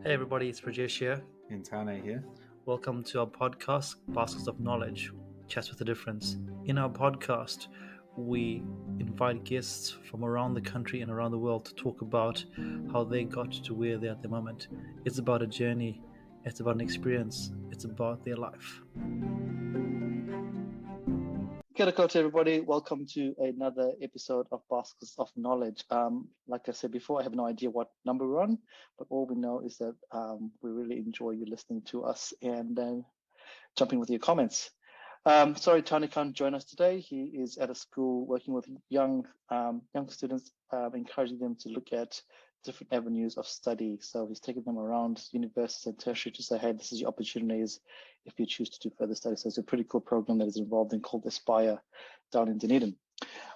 Hey everybody, it's Prajesh here. Intane here. Welcome to our podcast, Baskets of Knowledge, Chats with a Difference. In our podcast, we invite guests from around the country and around the world to talk about how they got to where they're at the moment. It's about a journey, it's about an experience, it's about their life. Kia ora koutou, everybody. Welcome to another episode of Baskets of Knowledge. Like I said before, I have no idea what number we're on, but all we know is that we really enjoy you listening to us and jumping with your comments. Sorry, Tony can't join us today. He is at a school working with young students, encouraging them to look at different avenues of study. So he's taking them around universities and tertiary to say, hey, this is your opportunities if you choose to do further study. So it's a pretty cool program that is involved in called Aspire down in Dunedin.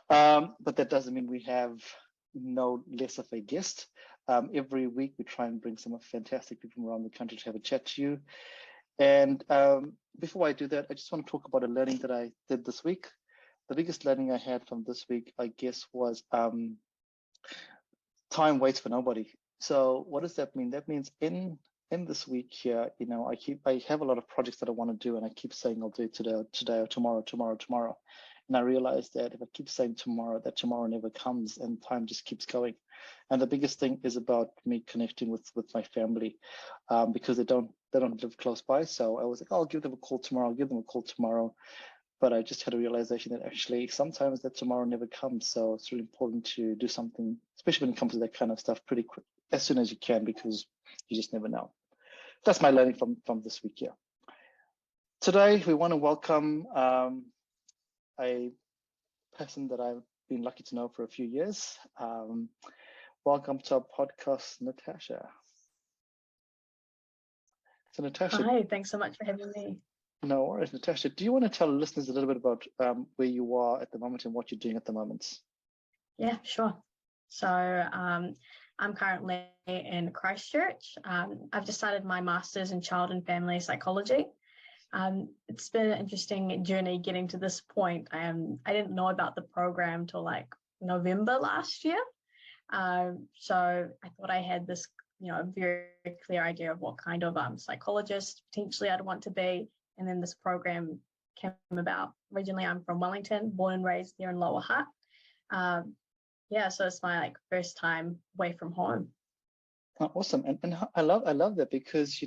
But that doesn't mean we have no less of a guest. Every week we try and bring some fantastic people from around the country to have a chat to you. And before I do that, I just want to talk about a learning that I did this week. The biggest learning I had from this week, I guess, was time waits for nobody. So what does that mean? That means in this week here, I have a lot of projects that I want to do, and I keep saying I'll do it today or tomorrow. And I realized that if I keep saying tomorrow, that tomorrow never comes and time just keeps going. And the biggest thing is about me connecting with my family, because they don't live close by. So I was like, oh, I'll give them a call tomorrow. But I just had a realization that actually sometimes that tomorrow never comes. So it's really important to do something, especially when it comes to that kind of stuff, pretty quick, as soon as you can, because you just never know. That's my learning from this week here. Today, we want to welcome a person that I've been lucky to know for a few years. Welcome to our podcast, Natasha. So Natasha. Hi, thanks so much for having me. No worries, Natasha. Do you want to tell listeners a little bit about where you are at the moment and what you're doing at the moment? Yeah, sure. So I'm currently in Christchurch. I've just started my master's in child and family psychology. It's been an interesting journey getting to this point. I didn't know about the program till like November last year. So I thought I had this, very clear idea of what kind of psychologist potentially I'd want to be. And then this program came about. Originally, I'm from Wellington, born and raised there in Lower Hutt. So it's my first time away from home. Oh, awesome, and I love that, because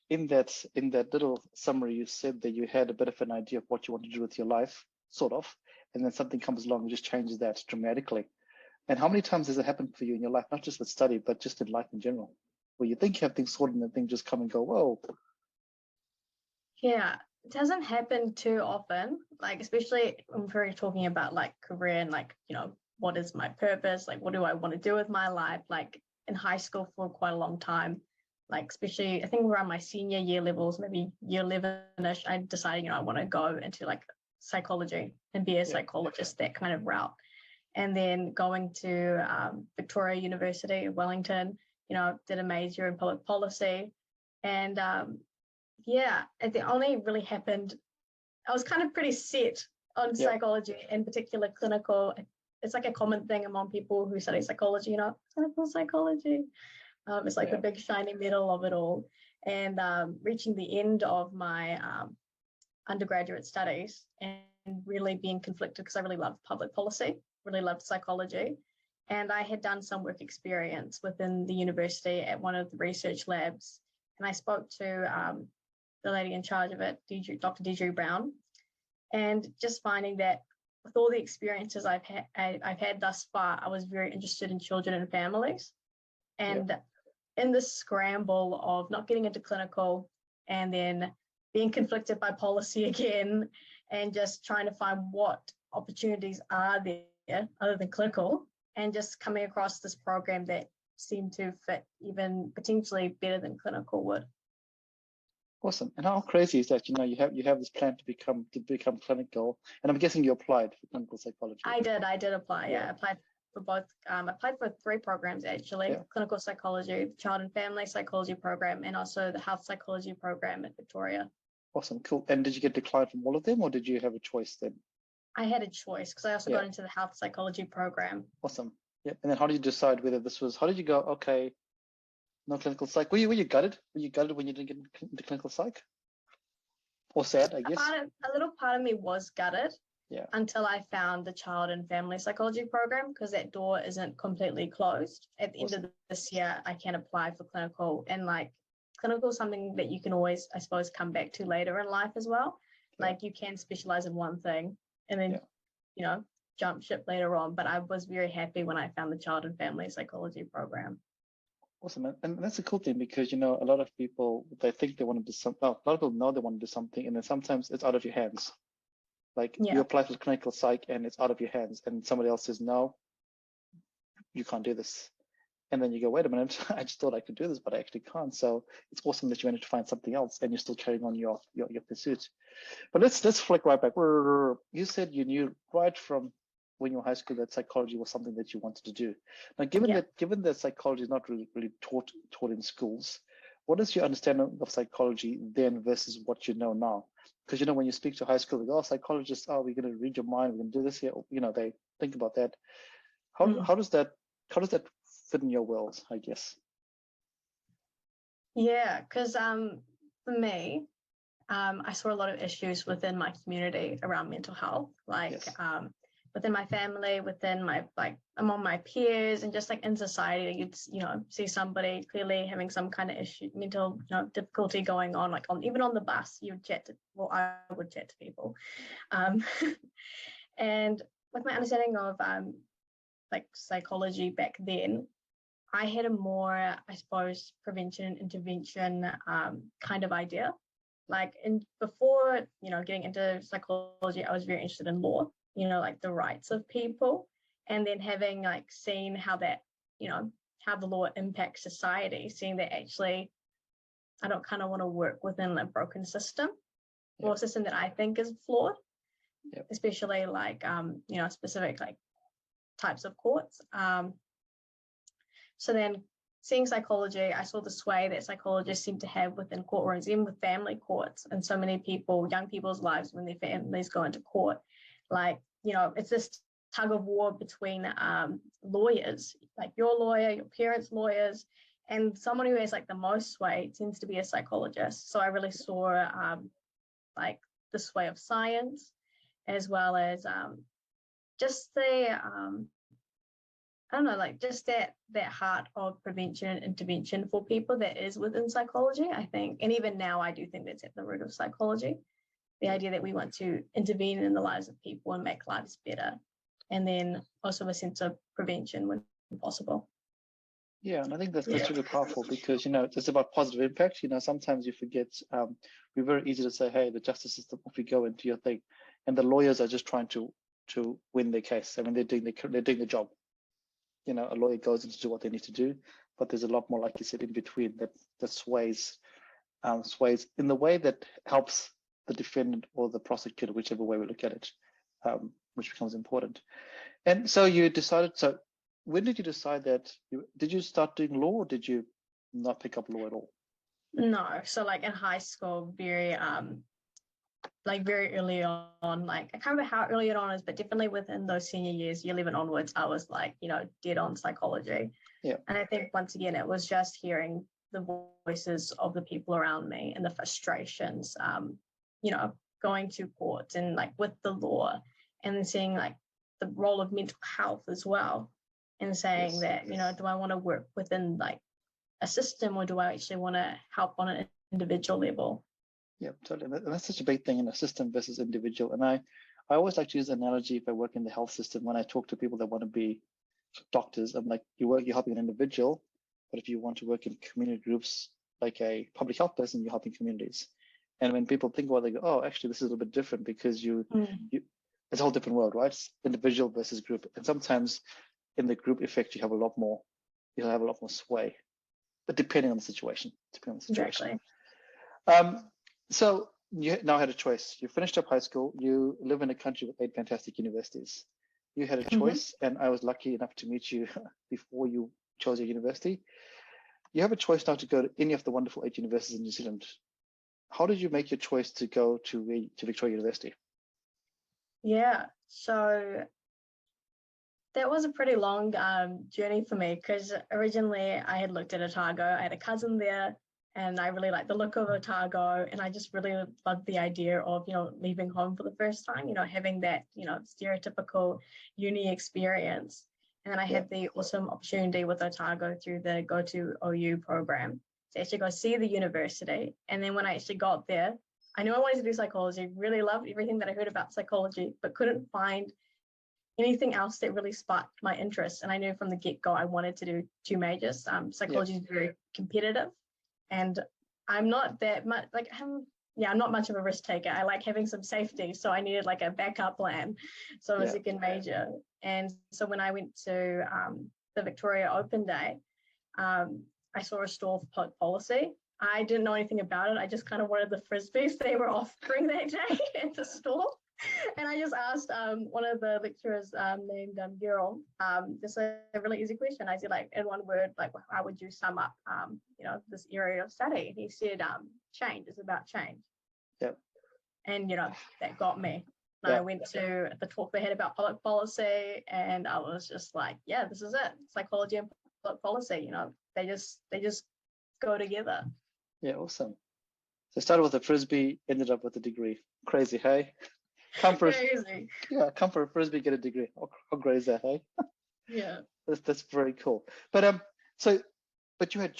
in that little summary you said that you had a bit of an idea of what you want to do with your life, sort of, and then something comes along and just changes that dramatically. And how many times has it happened for you in your life, not just with study, but just in life in general, where you think you have things sorted and then things just come and go, whoa? Yeah, it doesn't happen too often, especially when we're talking about career and what is my purpose? What do I want to do with my life? In high school for quite a long time, especially I think around my senior year levels, maybe year 11ish, I decided, I want to go into psychology and be a psychologist, that kind of route. And then going to Victoria University of Wellington, did a major in public policy. And it only really happened, I was kind of pretty set on psychology, in particular clinical. It's a common thing among people who study psychology, clinical psychology. It's the big shiny middle of it all. And reaching the end of my undergraduate studies and really being conflicted, because I really loved public policy, really loved psychology. And I had done some work experience within the university at one of the research labs. And I spoke to the lady in charge of it, Dr. Deidre Brown, and just finding that with all the experiences I've had thus far, I was very interested in children and families. And in this scramble of not getting into clinical and then being conflicted by policy again, and just trying to find what opportunities are there other than clinical, and just coming across this program that seemed to fit even potentially better than clinical would. Awesome. And how crazy is that? You have this plan to become clinical, and I'm guessing you applied for clinical psychology. I did apply. Yeah, I applied for both. I applied for 3 programs actually: clinical psychology, child and family psychology program, and also the health psychology program at Victoria. Awesome, cool. And did you get declined from all of them, or did you have a choice then? I had a choice, because I also got into the health psychology program. Awesome. Yeah. And then how did you decide whether this was? How did you go? Okay, No clinical psych. Were you gutted? Were you gutted when you didn't get into clinical psych? Or sad, I guess. A little part of me was gutted. Yeah. Until I found the child and family psychology program, because that door isn't completely closed. At the end of this year, I can apply for clinical, and like clinical is something that you can always, I suppose, come back to later in life as well. Yeah. Like you can specialize in one thing and then, you know, jump ship later on. But I was very happy when I found the child and family psychology program. Awesome. And that's a cool thing because, you know, a lot of people, they think they want to do something. Oh, a lot of people know they want to do something, and then sometimes it's out of your hands. Like you apply for the clinical psych and it's out of your hands, and somebody else says, no, you can't do this. And then you go, wait a minute, I just thought I could do this, but I actually can't. So it's awesome that you managed to find something else and you're still carrying on your pursuit. But let's flick right back. You said you knew right from when you were in high school that psychology was something that you wanted to do. Now, given that psychology is not really taught in schools, what is your understanding of psychology then versus what you know now? Because, you know, when you speak to high school, they go, oh, psychologists, oh, we're going to read your mind, we're going to do this here. You know, they think about that. How does that fit in your world, I guess? Yeah, because for me, I saw a lot of issues within my community around mental health, like within my family, within my among my peers, and just like in society, you'd see somebody clearly having some kind of issue, mental difficulty going on, like even on the bus, you would chat to, well, I would chat to people, and with my understanding of like psychology back then, I had a more, I suppose, prevention and intervention kind of idea. Like before, getting into psychology, I was very interested in law, like the rights of people, and then having like seen how that, how the law impacts society, seeing that actually I don't kind of want to work within a broken system or a system that I think is flawed, especially like, specific like types of courts. So then seeing psychology, I saw the sway that psychologists seem to have within courtrooms, even with family courts, and so many people, young people's lives when their families go into court. Like, it's this tug of war between lawyers, like your lawyer, your parents' lawyers, and someone who has like the most sway tends to be a psychologist. So I really saw like the sway of science, as well as just the I don't know, like just that heart of prevention and intervention for people that is within psychology, I think. And even now, I do think that's at the root of psychology. The idea that we want to intervene in the lives of people and make lives better. And then also a sense of prevention when possible. Yeah, and I think that's really powerful because, it's about positive impact. Sometimes you forget, we're very easy to say, hey, the justice system, if we go into your thing, and the lawyers are just trying to win their case. I mean, they're doing the job. A lawyer goes in to do what they need to do, but there's a lot more, like you said, in between that sways in the way that helps the defendant or the prosecutor, whichever way we look at it, which becomes important. And so you decided. So when did you decide that? Did you start doing law, or did you not pick up law at all? No, so like in high school, very early on, like I can't remember how early it on is, but definitely within those senior years, year 11 onwards, I was like, dead on psychology. Yeah. And I think once again, it was just hearing the voices of the people around me and the frustrations, going to courts and like with the law, and then seeing like the role of mental health as well, and saying that, do I want to work within like a system, or do I actually want to help on an individual level? Yeah, totally. And that's such a big thing in a system versus individual. And I always like to use the analogy if I work in the health system, when I talk to people that want to be doctors, I'm like, you're helping an individual, but if you want to work in community groups, like a public health person, you're helping communities. And when people think about it, they go, oh, actually, this is a little bit different because it's a whole different world, right? It's individual versus group. And sometimes in the group effect, you'll have a lot more sway, but depending on the situation. Exactly. So you now had a choice. You finished up high school. You live in a country with 8 fantastic universities. You had a choice, and I was lucky enough to meet you before you chose your university. You have a choice now to go to any of the wonderful 8 universities in New Zealand. How did you make your choice to go to Victoria University? Yeah, so That was a pretty long journey for me because originally I had looked at Otago. I had a cousin there and I really liked the look of Otago. And I just really loved the idea of, leaving home for the first time, having that, stereotypical uni experience. And then I had the awesome opportunity with Otago through the Go to OU program to actually go see the university. And then when I actually got there, I knew I wanted to do psychology, really loved everything that I heard about psychology, but couldn't find anything else that really sparked my interest. And I knew from the get-go I wanted to do two majors. Psychology is very competitive, and I'm not that much I'm not much of a risk taker. I like having some safety, so I needed like a backup plan. So a second major. And so when I went to the Victoria Open Day, I saw a stall for public policy. I didn't know anything about it. I just kind of wanted the frisbees they were offering that day at the store. And I just asked one of the lecturers named Gil, just a really easy question. I said, like, in one word, like, how would you sum up, this area of study? And he said, change. It's about change. Yep. And, that got me. And I went to the talk they had about public policy, and I was just like, yeah, this is it. Psychology and public policy, they just go together. Yeah, awesome. So started with a frisbee, ended up with a degree. Crazy, hey? Come for a frisbee, get a degree. How great is that, hey? Yeah. That's very cool. But but you had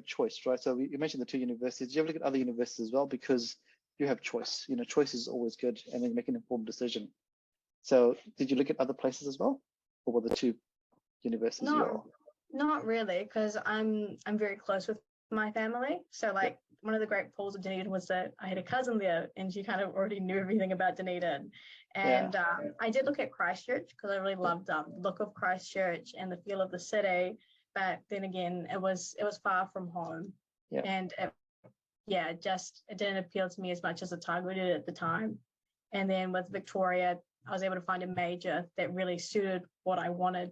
choice, right? So you mentioned the two universities. Did you ever look at other universities as well? Because you have choice. Choice is always good, and then you make an informed decision. So did you look at other places as well, or were the two universities? Not really, because I'm very close with my family. So like one of the great pulls of Dunedin was that I had a cousin there, and she kind of already knew everything about Dunedin. And I did look at Christchurch because I really loved the look of Christchurch and the feel of the city. But then again, it was far from home, and it didn't appeal to me as much as Otago did at the time. And then with Victoria, I was able to find a major that really suited what I wanted,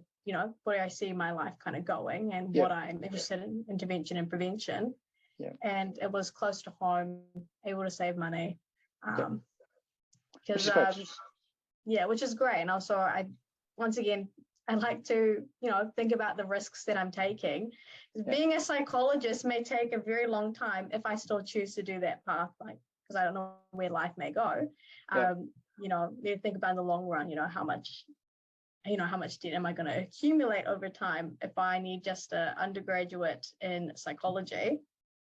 where I see my life kind of going and what I'm interested in, intervention and prevention. Yeah. And it was close to home, able to save money. Which is great. And also I like to, think about the risks that I'm taking. Being a psychologist may take a very long time if I still choose to do that path, because I don't know where life may go. You think about in the long run, how much debt am I going to accumulate over time if I need just an undergraduate in psychology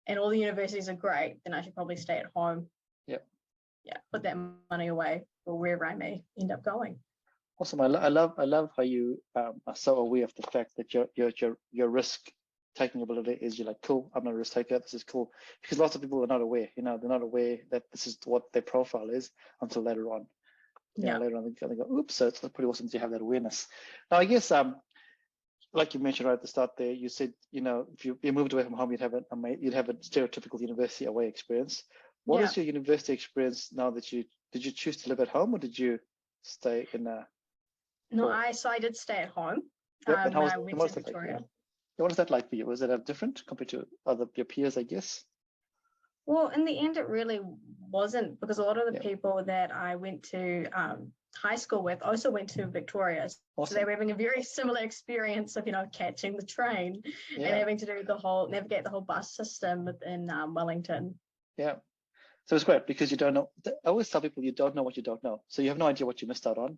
and all the universities are great, then I should probably stay at home. Put that money away for wherever I may end up going. Awesome. I love how you are so aware of the fact that your risk taking ability is, you're like, cool, I'm not a risk taker, this is cool. Because lots of people are not aware, they're not aware that this is what their profile is until later on. Later on they go, oops. So it's pretty awesome to have that awareness. Now I guess like you mentioned right at the start there, you said, if you moved away from home, you'd have a stereotypical university away experience. What is your university experience now that did you choose to live at home, or did you stay in a... No, I did stay at home when I went to Victoria. What is that like for you? Was it different compared to your peers, I guess? Well, in the end, it really wasn't, because a lot of the people that I went to high school with also went to Victoria. Awesome. So they were having a very similar experience of, catching the train and having to do navigate the whole bus system within Wellington. Yeah. So it's great because you don't know. I always tell people you don't know what you don't know. So you have no idea what you missed out on,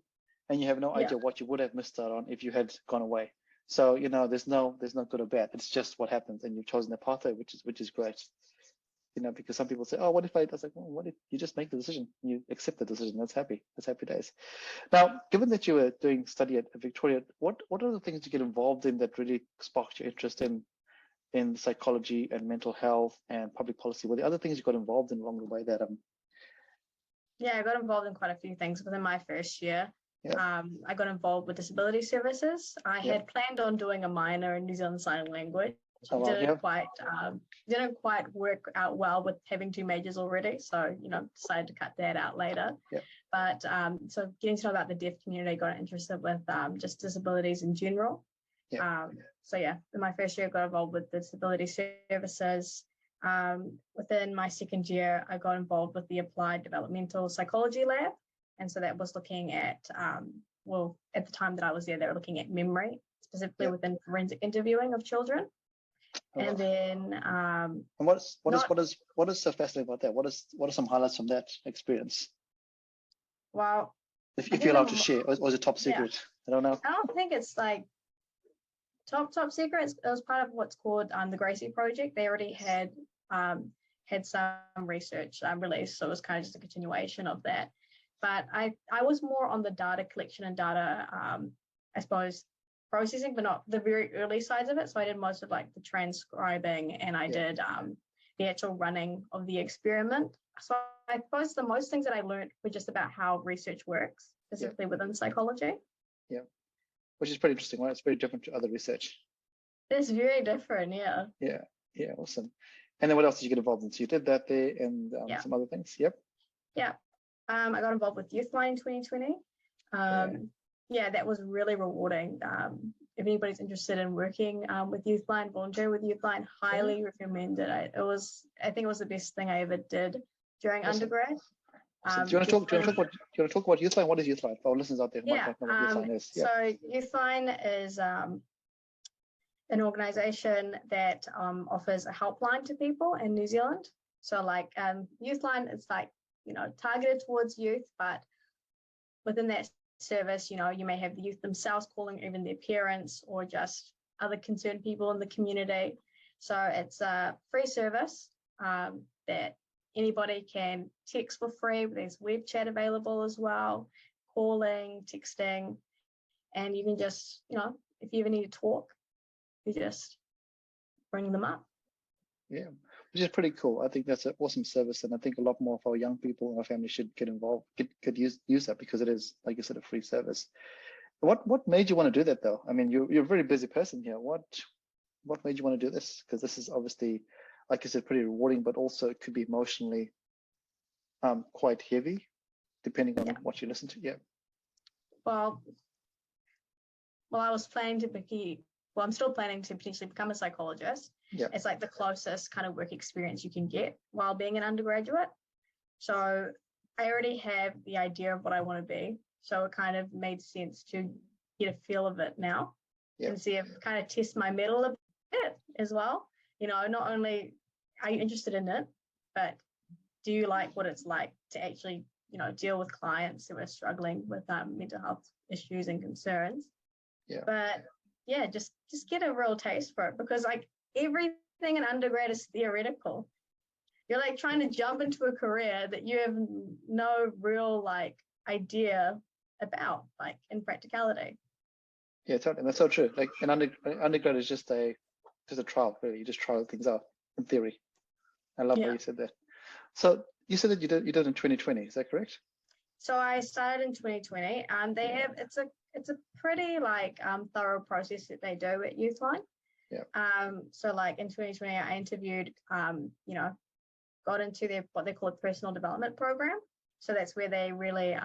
and you have no idea what you would have missed out on if you had gone away. So, there's no good or bad. It's just what happens, and you've chosen a pathway, which is great. Because some people say, oh, what if I was like, well, what if you just make the decision? You accept the decision. That's happy days. Now, given that you were doing study at Victoria, what are the things you get involved in that really sparked your interest in psychology and mental health and public policy? Were there other things you got involved in along the way that I got involved in quite a few things within my first year. I got involved with disability services. I had planned on doing a minor in New Zealand Sign Language. Didn't quite work out well with having two majors already, so decided to cut that out later. But so getting to know about the deaf community, got interested with just disabilities in general. In my first year I got involved with disability services. Within my second year I got involved with the applied developmental psychology lab, and so that was looking at well, at the time that I was there, they were looking at memory, specifically Yeah. within forensic interviewing of children. Oh, And wow. then And what is so fascinating about that? What are some highlights from that experience? well, I If think you're the allowed to share, or is it top secret? I don't know. I don't think it's like top secret. It was part of what's called the Gracie Project. They already had some research released, so it was kind of just a continuation of that. But I was more on the data collection and data, I suppose, processing, but not the very early sides of it. So I did most of like the transcribing, and I did the actual running of the experiment. So I suppose the most things that I learned were just about how research works, specifically within psychology. Yeah, which is pretty interesting, right? It's very different to other research. It's very different, yeah. Yeah, awesome. And then what else did you get involved in? So you did that there, and some other things. Yep. Yeah. I got involved with Youthline 2020. That was really rewarding. If anybody's interested in working with Youthline, volunteer with Youthline, highly recommend it. I think it was the best thing I ever did during undergrad. So do you want to talk about Youthline? What is Youthline for our listeners out there who might not know what Youthline is? So Youthline is an organization that offers a helpline to people in New Zealand. So like Youthline is like, targeted towards youth, but within that service, you may have the youth themselves calling, even their parents or just other concerned people in the community. So it's a free service that anybody can text for free. There's web chat available as well, calling, texting, and you can just, if you ever need to talk, you just bring them up. Yeah, which is pretty cool. I think that's an awesome service, and I think a lot more of our young people and our families should get involved, could use that, because it is, like you said, a free service. What made you want to do that, though? I mean, you're a very busy person here. What made you want to do this? Because this is obviously, like you said, pretty rewarding, but also it could be emotionally quite heavy, depending on what you listen to. Yeah. Well, I was planning to be. Well, I'm still planning to potentially become a psychologist. Yeah. It's like the closest kind of work experience you can get while being an undergraduate. So I already have the idea of what I want to be. So it kind of made sense to get a feel of it now and see if kind of test my mettle a bit as well. Not only are you interested in it, but do you like what it's like to actually, deal with clients who are struggling with mental health issues and concerns. Yeah. But just get a real taste for it, because like everything in undergrad is theoretical. You're like trying to jump into a career that you have no real like idea about, like in practicality. Yeah, totally. That's so true. Like an undergrad is just a trial, really. You just trial things out in theory. I love how you said that. So you said that you did in 2020. Is that correct? So I started in 2020, and they have it's a pretty like thorough process that they do at Youthline. Yeah. So like in 2020, I interviewed, got into what they call a personal development program. So that's where they really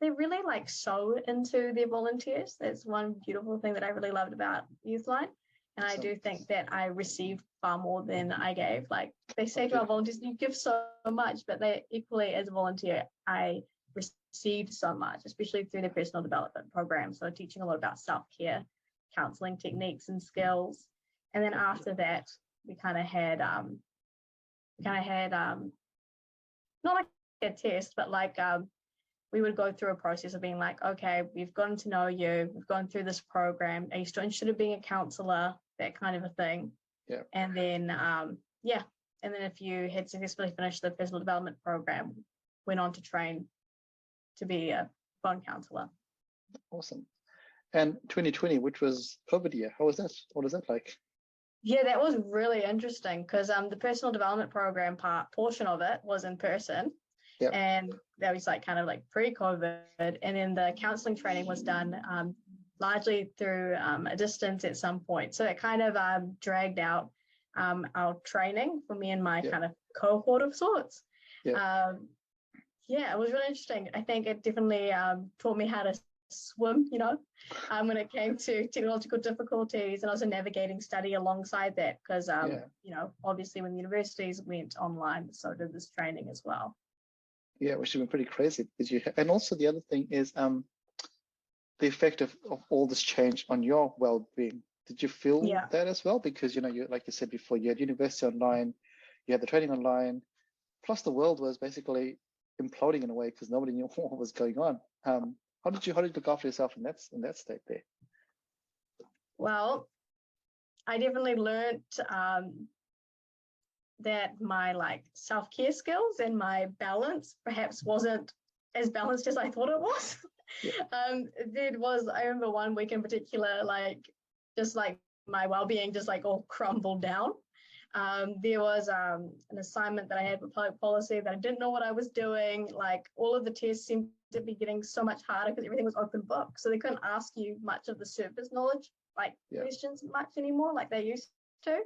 like sew into their volunteers. That's one beautiful thing that I really loved about Youthline. And I do think that I received far more than I gave. Like they say to our volunteers, you give so much, but they equally, as a volunteer, I received so much, especially through the personal development program. So teaching a lot about self-care, counseling techniques and skills. And then after that, we kind of had not like a test, but like we would go through a process of being like, okay, we've gotten to know you, we've gone through this program. Are you still interested in being a counselor? That kind of a thing. Yeah. And then and then if you had successfully finished the personal development program, went on to train to be a phone counselor. Awesome. And 2020, which was COVID year, how was that? What was that like? Yeah, that was really interesting, because the personal development program portion of it was in person. Yeah. And that was like kind of like pre-COVID. And then the counseling training was done largely through a distance at some point. So it kind of dragged out our training for me and my kind of cohort of sorts. Yeah. It was really interesting. I think it definitely taught me how to swim, when it came to technological difficulties, and also navigating study alongside that, because, obviously when the universities went online, so did this training as well. Yeah, which has been pretty crazy. And also the other thing is, the effect of all this change on your well-being. Did you feel Yeah. that as well? Because, you know, you, like you said before, you had university online, you had the training online, plus the world was basically imploding in a way because nobody knew what was going on. How did you look after yourself in that state there? Well, I definitely learned that my like self-care skills and my balance perhaps wasn't as balanced as I thought it was. Yeah. I remember one week in particular, like just like my well-being just like all crumbled down. There was an assignment that I had with public policy that I didn't know what I was doing. Like all of the tests seemed to be getting so much harder because everything was open book. So they couldn't ask you much of the surface knowledge, like questions much anymore, like they used to.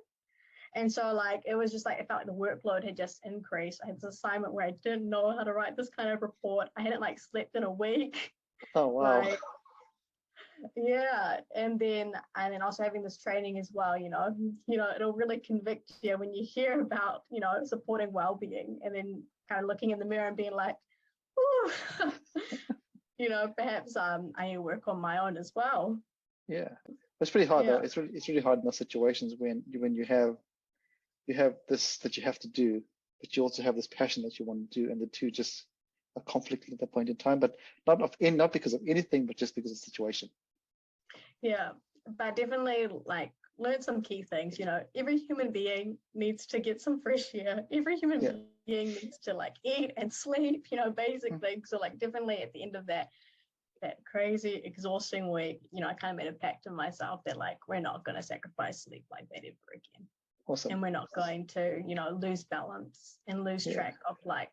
And so like it was just like it felt like the workload had just increased. I had this assignment where I didn't know how to write this kind of report. I hadn't like slept in a week. Oh wow. Like, yeah, and then also having this training as well, it'll really convict you when you hear about, supporting well-being and then kind of looking in the mirror and being like, ooh, perhaps I need to work on my own as well. Yeah, it's pretty hard though. It's really hard in those situations when you have this that you have to do, but you also have this passion that you want to do, and the two just are conflicting at that point in time. But not because of anything, but just because of the situation. Yeah, but definitely like learn some key things. Every human being needs to get some fresh air. Every human being needs to like eat and sleep. Basic things. So like definitely at the end of that crazy exhausting week, I kind of made a pact to myself that like we're not going to sacrifice sleep like that ever again. Awesome. And we're not going to lose balance and lose track of like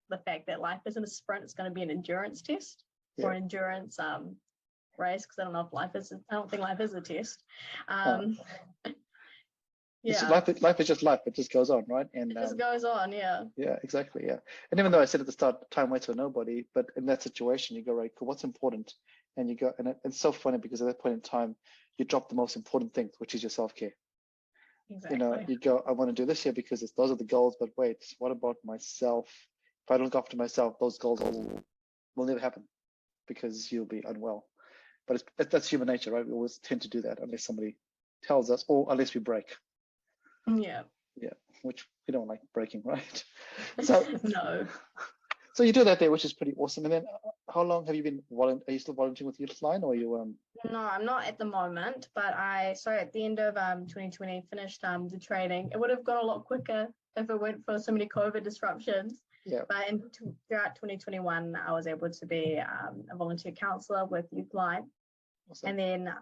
the fact that life isn't a sprint. It's going to be an endurance test or an endurance race, because I don't think life is a test. Life is just life. It just goes on, right? And it just goes on. Yeah, exactly. And even though I said at the start, time waits for nobody, but in that situation you go, right, cool, what's important? And you go, and it's so funny because at that point in time you drop the most important thing, which is your self-care. Exactly. You go, I want to do this here because those are the goals, but wait, what about myself? If I don't look after myself, those goals will never happen because you'll be unwell. But that's human nature, right? We always tend to do that unless somebody tells us, or unless we break. Yeah, which we don't like breaking, right? So no. So you do that there, which is pretty awesome. And then how long have you been are you still volunteering with Youthline, or you No, I'm not at the moment, but at the end of 2020 finished the training. It would have gone a lot quicker if it weren't for so many COVID disruptions. Yeah. But throughout 2021, I was able to be a volunteer counsellor with Youthline. Awesome. And then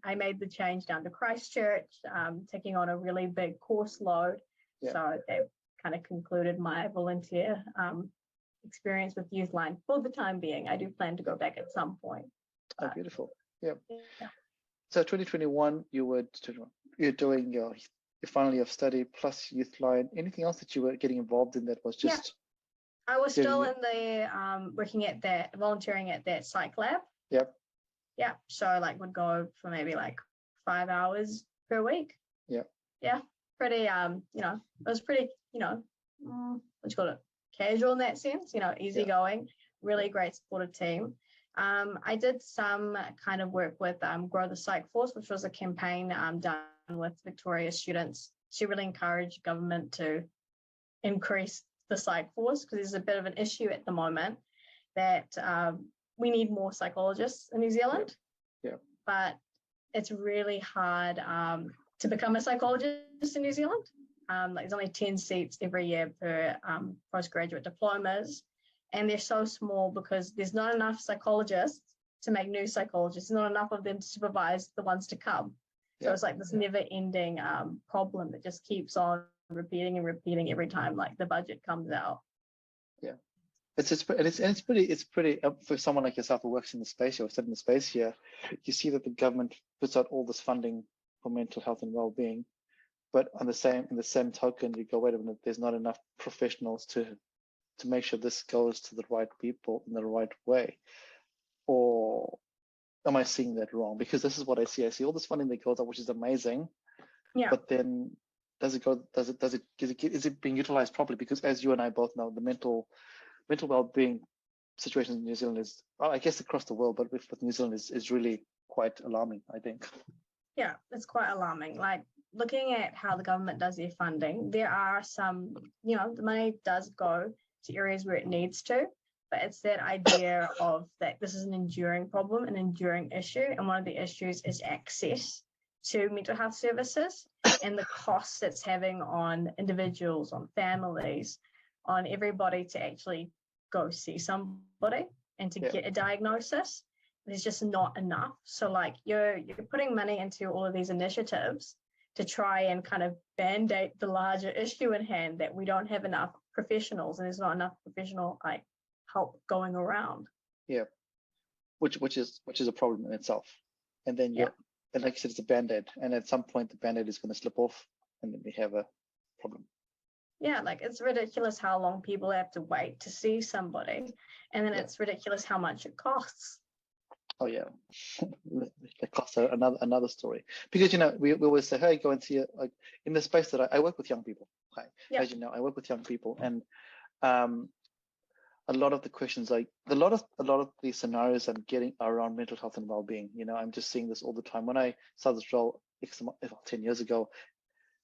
I made the change down to Christchurch, taking on a really big course load. Yeah. So that kind of concluded my volunteer experience with Youthline for the time being. I do plan to go back at some point. Oh, beautiful. Yeah. So 2021, you're doing your final year of study plus Youthline. Anything else that you were getting involved in that was just? Yeah. I was still in the volunteering at that psych lab. Yep. Yeah. So would go for maybe 5 hours per week. Yeah. Yeah. Pretty, it was pretty, what you call it? Casual in that sense, easygoing, really great supportive team. I did some kind of work with Grow the Psych Force, which was a campaign done with Victoria students to really encourage government to increase the psych force, because there's a bit of an issue at the moment that we need more psychologists in New Zealand. Yeah. But it's really hard to become a psychologist in New Zealand. There's only 10 seats every year per postgraduate diplomas, and they're so small because there's not enough psychologists to make new psychologists. There's not enough of them to supervise the ones to come. So it's this never-ending problem that just keeps on repeating and repeating every time the budget comes out. Yeah, it's pretty for someone like yourself who works in the space or studying the space here. You see that the government puts out all this funding for mental health and well-being, but in the same token, you go, wait a minute, there's not enough professionals to make sure this goes to the right people in the right way. Or am I seeing that wrong? Because this is what I see. I see all this funding that goes out, which is amazing. Yeah. But then is it being utilized properly? Because as you and I both know, the mental well-being situation in New Zealand is, well, I guess across the world, but with New Zealand is really quite alarming, I think. Yeah, it's quite alarming. Like looking at how the government does their funding, there are some, the money does go to areas where it needs to, but it's that idea of that this is an enduring problem, an enduring issue, and one of the issues is access to mental health services and the costs it's having on individuals, on families, on everybody to actually go see somebody and to get a diagnosis. There's just not enough. So like you're putting money into all of these initiatives to try and kind of band-aid the larger issue in hand, that we don't have enough professionals and there's not enough professional like help going around. Yeah, which is a problem in itself. And then and like you said, it's a band-aid, and at some point the band-aid is going to slip off, and then we have a problem. Yeah, like it's ridiculous how long people have to wait to see somebody, and then it's ridiculous how much it costs. Oh yeah, that costs another story, because we always say, hey, go and see it. Like in the space that I work with young people. Okay, as you know, I work with young people, and a lot of the questions, like a lot of the scenarios I'm getting are around mental health and well-being. I'm just seeing this all the time. When I started this role 10 years ago,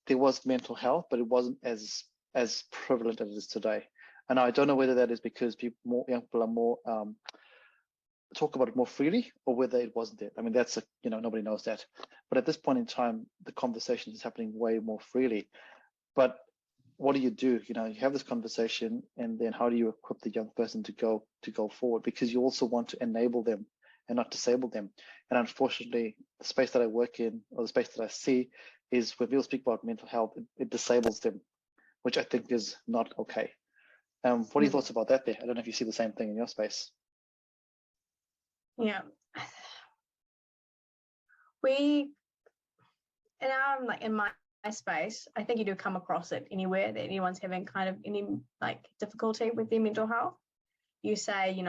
there was mental health, but it wasn't as prevalent as it is today. And I don't know whether that is because young people are more talk about it more freely, or whether it wasn't it. I mean, that's nobody knows that. But at this point in time, the conversation is happening way more freely. But what do? You have this conversation, and then how do you equip the young person to go forward? Because you also want to enable them and not disable them. And unfortunately, the space that I work in, or the space that I see, is when people speak about mental health, it disables them, which I think is not okay. What are your thoughts about that there? I don't know if you see the same thing in your space. Yeah. We, in my space, I think you do come across it anywhere that anyone's having kind of any like difficulty with their mental health. You say,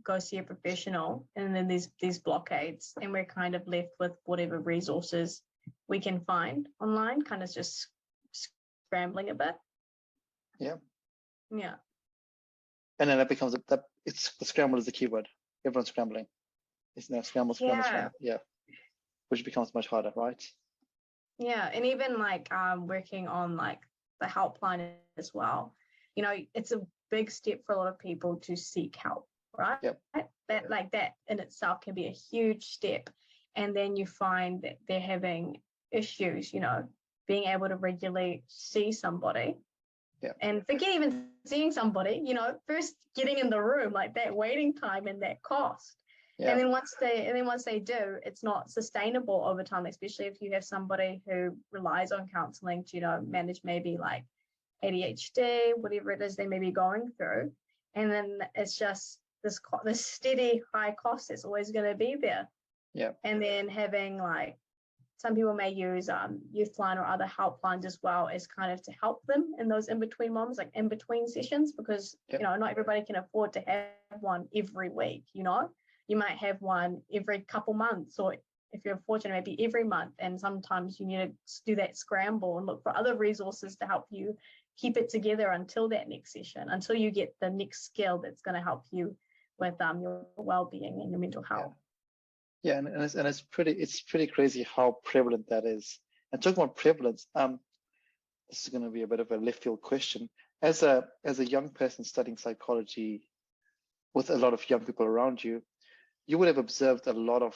go see a professional, and then these blockades, and we're kind of left with whatever resources we can find online, kind of just scrambling a bit. Yeah. Yeah. And then it becomes it's the scramble is the keyword. Everyone's scrambling. It's now scramble. Yeah. Which becomes much harder, right? Yeah, and even like working on like the helpline as well. It's a big step for a lot of people to seek help, right? Yep. That in itself can be a huge step. And then you find that they're having issues, being able to regularly see somebody. Yeah. And forget even seeing somebody, first getting in the room, like that waiting time and that cost. Yeah. And then once they do, it's not sustainable over time, especially if you have somebody who relies on counseling to, manage maybe like ADHD, whatever it is they may be going through. And then it's just this steady high cost that's always going to be there. Yeah. And then having like, some people may use Youthline or other helplines as well as kind of to help them in those in-between moments, like in-between sessions, because, not everybody can afford to have one every week, You might have one every couple months, or if you're fortunate, maybe every month. And sometimes you need to do that scramble and look for other resources to help you keep it together until that next session, until you get the next skill that's going to help you with your well-being and your mental health. Yeah, and it's pretty crazy how prevalent that is. And talking about prevalence, this is going to be a bit of a left field question. As a young person studying psychology with a lot of young people around you, you would have observed a lot of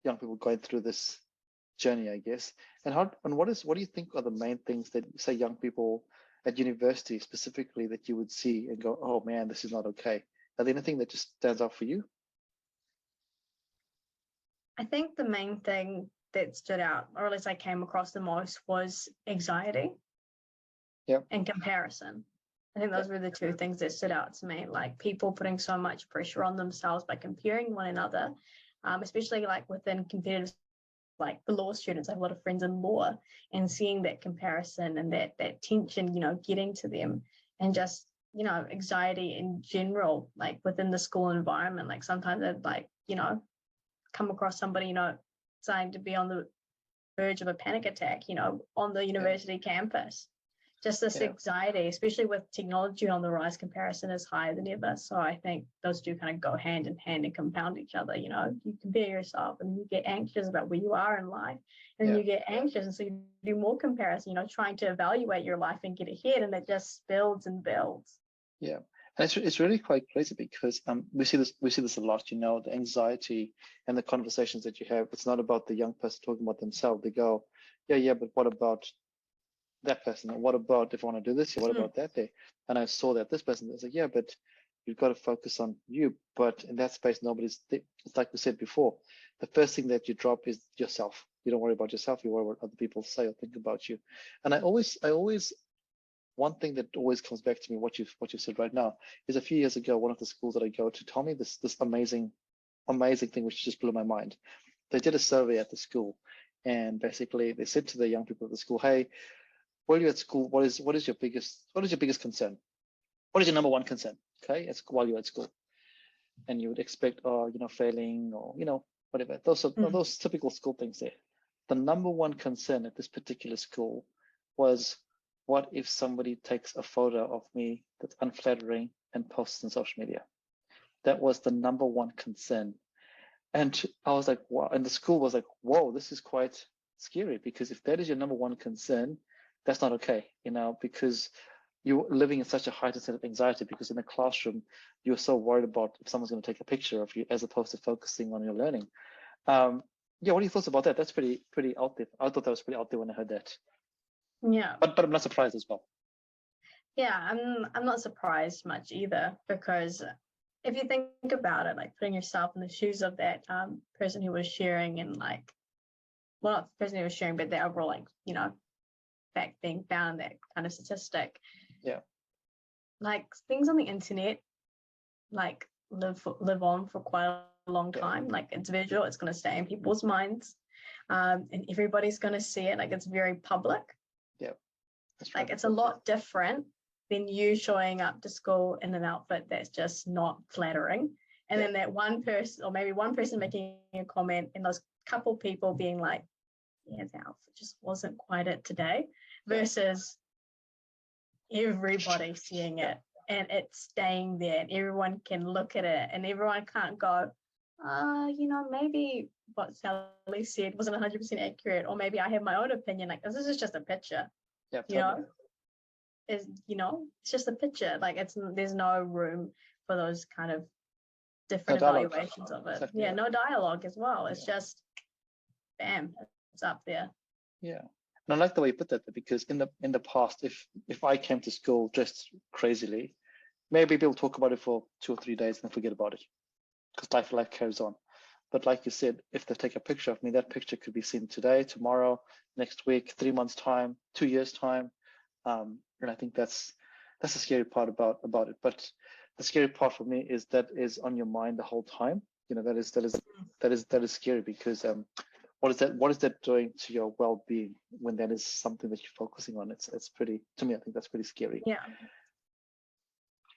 young people going through this journey, I guess. And what do you think are the main things that, say, young people at university specifically, that you would see and go, oh man, this is not okay? Are there anything that just stands out for you? I think the main thing that stood out, or at least I came across the most, was anxiety and comparison. I think those were the two things that stood out to me, like people putting so much pressure on themselves by comparing one another, especially like within competitive, like the law students. I have a lot of friends in law, and seeing that comparison and that tension, getting to them, and just, anxiety in general, like within the school environment. Like sometimes I'd like, come across somebody, starting to be on the verge of a panic attack, on the university campus. just this Yeah. anxiety, especially with technology on the rise, comparison is higher than ever. So I think those two kind of go hand in hand and compound each other. You know, you compare yourself and you get anxious about where you are in life, and Yeah. you get anxious, and so you do more comparison, you know, trying to evaluate your life and get ahead, and it just builds and builds. Yeah. And it's really quite crazy because we see this a lot, you know, the anxiety and the conversations that you have. It's not about the young person talking about themselves. They go, yeah, but what about that person? And what about if I want to do this? What about that day? And I saw that this person is like, yeah, but you've got to focus on you. But in that space, it's like we said before, the first thing that you drop is yourself. You don't worry about yourself. You worry what other people say or think about you. And I always, one thing that always comes back to me, what you've said right now, is a few years ago, one of the schools that I go to told me this amazing thing, which just blew my mind. They did a survey at the school, and basically they said to the young people at the school, hey, while you're at school, what is your biggest concern? What is your number one concern? Okay, it's while you're at school. And you would expect, failing, or whatever. Those typical school things there. The number one concern at this particular school was, what if somebody takes a photo of me that's unflattering and posts on social media? That was the number one concern. And I was like, wow. And the school was like, whoa, this is quite scary, because if that is your number one concern, that's not okay, because you're living in such a heightened state of anxiety, because in the classroom, you're so worried about if someone's going to take a picture of you as opposed to focusing on your learning. Yeah, what are your thoughts about that? That's pretty out there. I thought that was pretty out there when I heard that. Yeah. But I'm not surprised as well. Yeah, I'm not surprised much either, because if you think about it, like putting yourself in the shoes of that person who was sharing, and like, well, not the person who was sharing, but the overall, like, fact being found, that kind of statistic. Yeah. Like, things on the internet, like, live on for quite a long time. Like, it's visual, it's going to stay in people's minds, and everybody's going to see it. Like, it's very public. Yeah. Like, it's a lot different than you showing up to school in an outfit that's just not flattering, and then that one person, or maybe one person, making a comment, and those couple people being like, yeah, the outfit just wasn't quite it today, versus everybody seeing it and it's staying there, and everyone can look at it, and everyone can't go, maybe what Sally said wasn't 100% accurate, or maybe I have my own opinion. Like, this is just a picture. Yeah, totally. It's just a picture. Like, there's no room for those kind of different evaluations of it. Exactly, no dialogue as well. It's just, bam, it's up there. Yeah. And I like the way you put that, because in the past, if I came to school dressed crazily, maybe people talk about it for 2 or 3 days and forget about it, because life carries on. But like you said, if they take a picture of me, that picture could be seen today, tomorrow, next week, 3 months time, 2 years time. And I think that's the scary part about it. But the scary part for me is that is on your mind the whole time. That is scary, because what is that doing to your well-being when that is something that you're focusing on? It's pretty, to me, I think that's pretty scary. Yeah.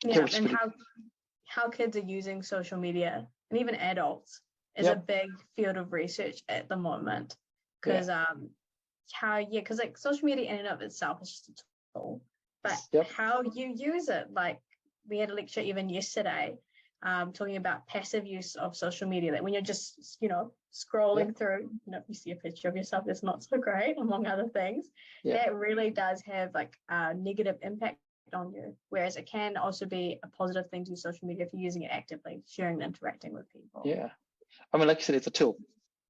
And how kids are using social media, and even adults, is a big field of research at the moment, because because like social media in and of itself is just a tool, but how you use it. Like, we had a lecture even yesterday talking about passive use of social media, that when you're just scrolling through, you see a picture of yourself that's not so great, among other things, that really does have like a negative impact on you, whereas it can also be a positive thing to use social media if you're using it actively, sharing and interacting with people. I mean, like you said, it's a tool,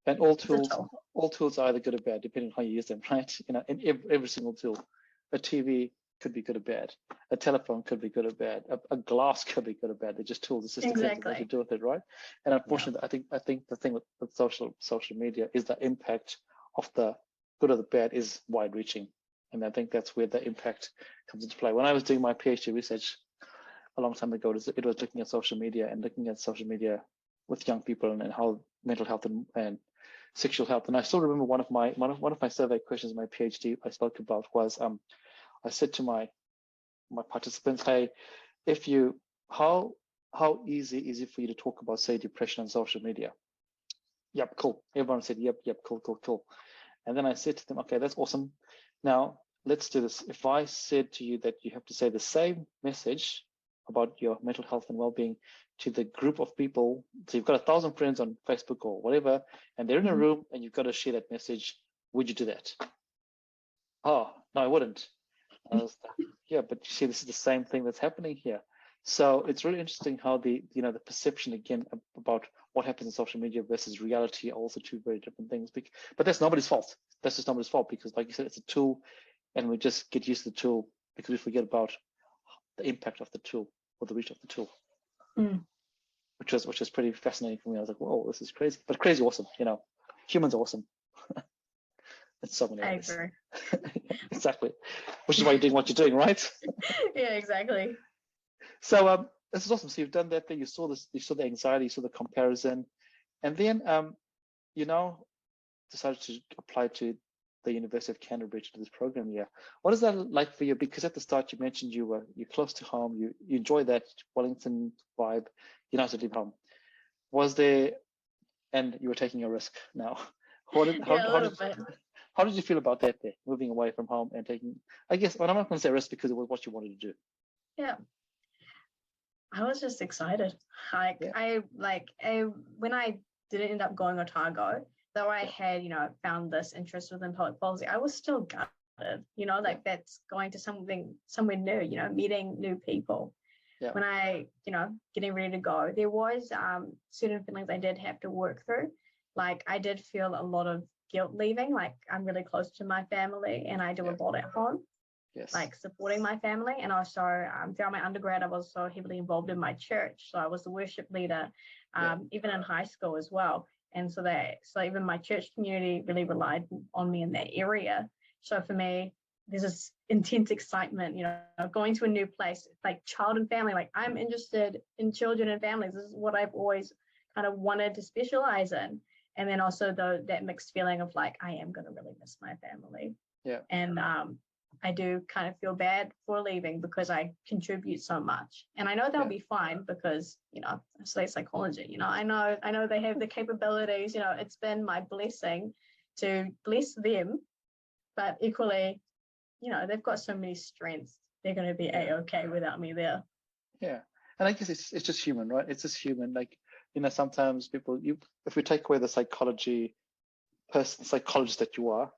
and all tools are either good or bad depending on how you use them, right? In every single tool. A TV could be good or bad, a telephone could be good or bad, a glass could be good or bad. They're just tools. It's just depends what you do with it, right? And unfortunately, I think the thing with social media is the impact of the good or the bad is wide reaching. And I think that's where the impact comes into play. When I was doing my PhD research a long time ago, it was looking at social media with young people, and how mental health and sexual health. And I still remember one of my survey questions in my PhD I spoke about was, I said to my participants, hey, how easy is it for you to talk about, say, depression on social media? Yep, cool. Everyone said, yep, cool. And then I said to them, okay, that's awesome. Now, let's do this. If I said to you that you have to say the same message about your mental health and well-being to the group of people, so you've got 1,000 friends on Facebook or whatever, and they're in a room and you've got to share that message, would you do that? Oh, no, I wouldn't. I was like, yeah, but you see, this is the same thing that's happening here. So it's really interesting how the perception again about what happens in social media versus reality are also two very different things. But that's nobody's fault. That's just nobody's fault, because like you said, it's a tool, and we just get used to the tool because we forget about the impact of the tool or the reach of the tool, which is pretty fascinating for me. I was like, whoa, this is crazy, but crazy awesome. Humans are awesome. In so many ways. I agree. Exactly, which is why you're doing what you're doing, right? Yeah, exactly. So this is awesome. So you've done that thing. You saw this. You saw the anxiety. You saw the comparison, and then decided to apply to the University of Canterbury to do this program. Yeah, what is that like for you? Because at the start you mentioned you're close to home. You enjoy that Wellington vibe. You don't have to leave home. Was there, and you were taking a risk now. How did you feel about that there, moving away from home and taking, I guess, well, I'm not going to say risk because it was what you wanted to do. Yeah. I was just excited. When I didn't end up going Otago, though I had, found this interest within public policy, I was still gutted, that's going to somewhere new, meeting new people. Yeah. When I, getting ready to go, there was certain feelings I did have to work through. Like I did feel a lot of guilt leaving. Like I'm really close to my family and I do a lot at home. Yes. Like supporting my family. And also throughout my undergrad, I was so heavily involved in my church. So I was the worship leader, even in high school as well. And so even my church community really relied on me in that area. So for me, there's this intense excitement, going to a new place, like child and family. Like I'm interested in children and families. This is what I've always kind of wanted to specialize in. And then also that mixed feeling of like, I am going to really miss my family. Yeah. And I do kind of feel bad for leaving because I contribute so much. And I know they'll be fine because, I study psychology, I know they have the capabilities, it's been my blessing to bless them, but equally, they've got so many strengths. They're going to be A-okay without me there. Yeah. And I guess it's just human, right? It's just human. Like, sometimes people, if we take away the psychologist that you are,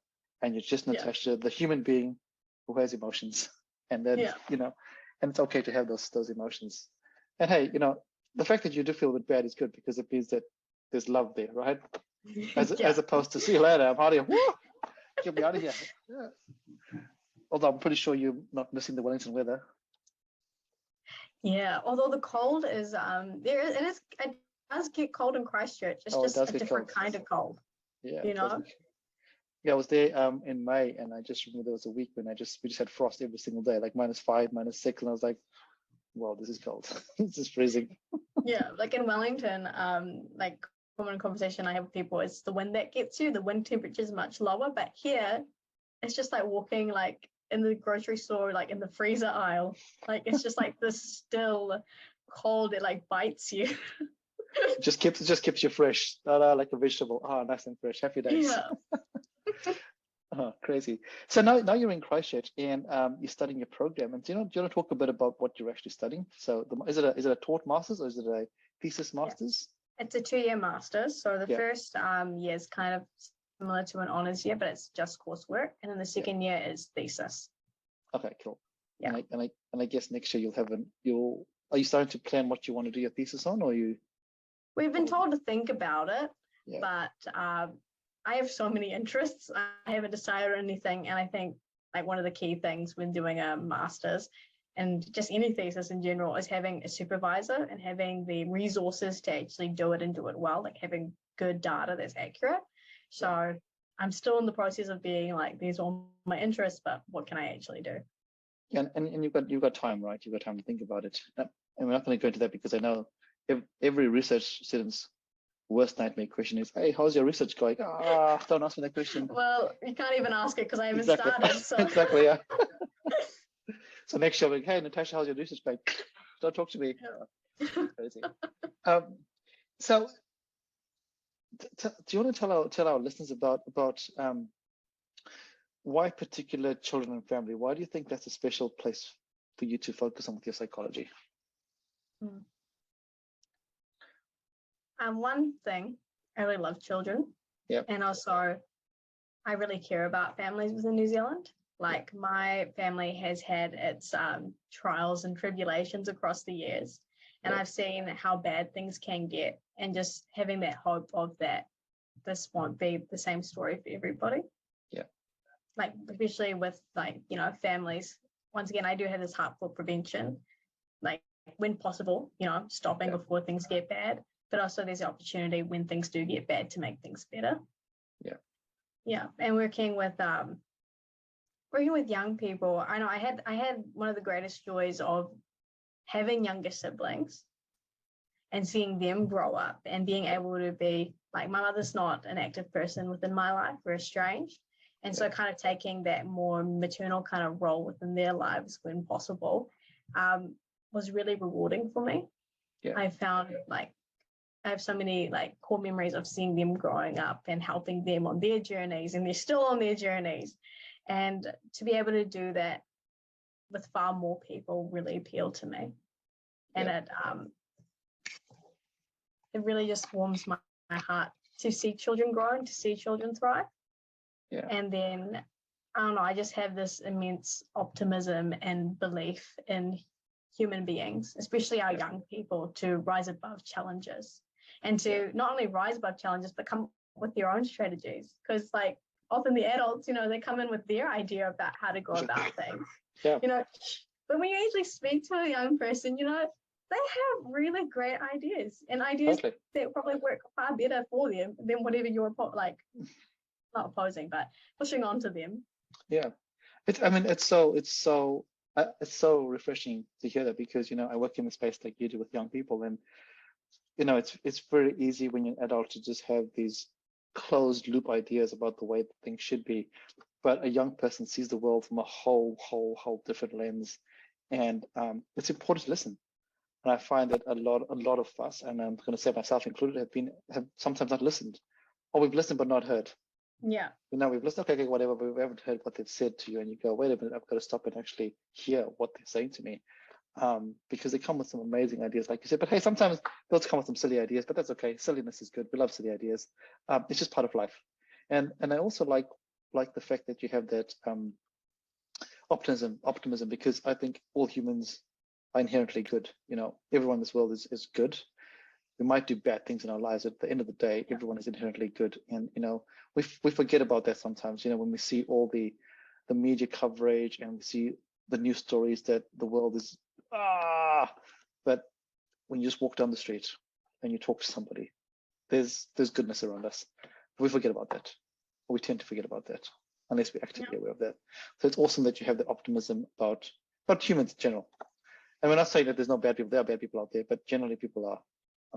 and you're just Natasha, the human being who has emotions, and then and it's okay to have those emotions. And hey, the fact that you do feel a bit bad is good because it means that there's love there, right? As opposed to see you later, I'm out of here. Get me out of here. Yeah. Although I'm pretty sure you're not missing the Wellington weather. Yeah, although the cold is it does get cold in Christchurch. It's just a different kind of cold. Yeah. Yeah, I was there in May, and I just remember there was a week when we just had frost every single day, like -5, -6, and I was like, wow, this is cold. This is freezing. Yeah, like in Wellington, like common conversation I have with people is the wind that gets you. The wind temperature is much lower, but here it's just like walking like in the grocery store, like in the freezer aisle. Like it's just like this still cold. It like bites you. just keeps you fresh, like a vegetable. Nice and fresh. Happy days. Yeah. Crazy. So now you're in Christchurch and you're studying your program. And do you want to talk a bit about what you're actually studying? So is it a taught master's or is it a thesis master's? It's a 2-year master's. So the first year is kind of similar to an honours year, but it's just coursework. And then the second year is thesis. Okay, cool. Yeah. And I guess next year are you starting to plan what you want to do your thesis on, or you? We've been told to think about it, but I have so many interests. I haven't decided on anything. And I think like one of the key things when doing a master's and just any thesis in general is having a supervisor and having the resources to actually do it and do it well, like having good data that's accurate. So I'm still in the process of being like, these are all my interests, but what can I actually do? And you've got time, right? You've got time to think about it. And we're not going to go into that because I know every research student's worst nightmare question is, hey, how's your research going? Don't ask me that question. Well, you can't even ask it because I haven't started. So. Exactly, yeah. So next year, like, hey, Natasha, how's your research going? Don't talk to me. Crazy. So do you want to tell our listeners about why particular children and family? Why do you think that's a special place for you to focus on with your psychology? Mm. One thing, I really love children. Yep. And also, I really care about families within New Zealand. Like my family has had its trials and tribulations across the years. And Yep. I've seen how bad things can get, and just having that hope of that this won't be the same story for everybody. Yeah. Like, especially with like, you know, families. Once again, I do have this heart for prevention, like when possible, you know, stopping before things get bad. But also there's the opportunity when things do get bad to make things better. Yeah. Yeah. And working with young people, I know I had one of the greatest joys of having younger siblings and seeing them grow up and being able to be like, my mother's not an active person within my life, we're estranged. And so kind of taking that more maternal kind of role within their lives when possible was really rewarding for me. Yeah. I found like I have so many like core memories of seeing them growing up and helping them on their journeys, and they're still on their journeys. And to be able to do that with far more people really appealed to me. And it really just warms my heart to see children grow and to see children thrive. Yeah. And then I don't know, I just have this immense optimism and belief in human beings, especially our young people, to rise above challenges and to not only rise above challenges, but come with their own strategies. Because like often the adults, you know, they come in with their idea about how to go about things. Yeah. You know, but when you actually speak to a young person, you know, they have really great ideas and ideas that probably work far better for them than whatever you're like, not opposing, but pushing onto them. Yeah. It's so refreshing to hear that, because, you know, I work in a space like you do with young people, and, you know, it's very easy when you're an adult to just have these closed loop ideas about the way that things should be. But a young person sees the world from a whole different lens. And it's important to listen. And I find that a lot of us, and I'm going to say myself included, have sometimes not listened, or we've listened but not heard. Yeah. You know, we've listened, okay, whatever, but we haven't heard what they've said to you, and you go, wait a minute, I've got to stop and actually hear what they're saying to me, because they come with some amazing ideas, like you said. But hey, sometimes they'll come with some silly ideas, but that's okay. Silliness is good. We love silly ideas. It's just part of life. And I also like the fact that you have that optimism, because I think all humans are inherently good. You know, everyone in this world is good. We might do bad things in our lives, but at the end of the day, everyone is inherently good. And, you know, we forget about that sometimes, you know, when we see all the media coverage and we see the news stories that the world is, but when you just walk down the street and you talk to somebody, there's goodness around us. We forget about that. Or we tend to forget about that unless we're actively aware of that. So it's awesome that you have the optimism about humans in general. And we're not saying that there's no bad people. There are bad people out there, but generally people are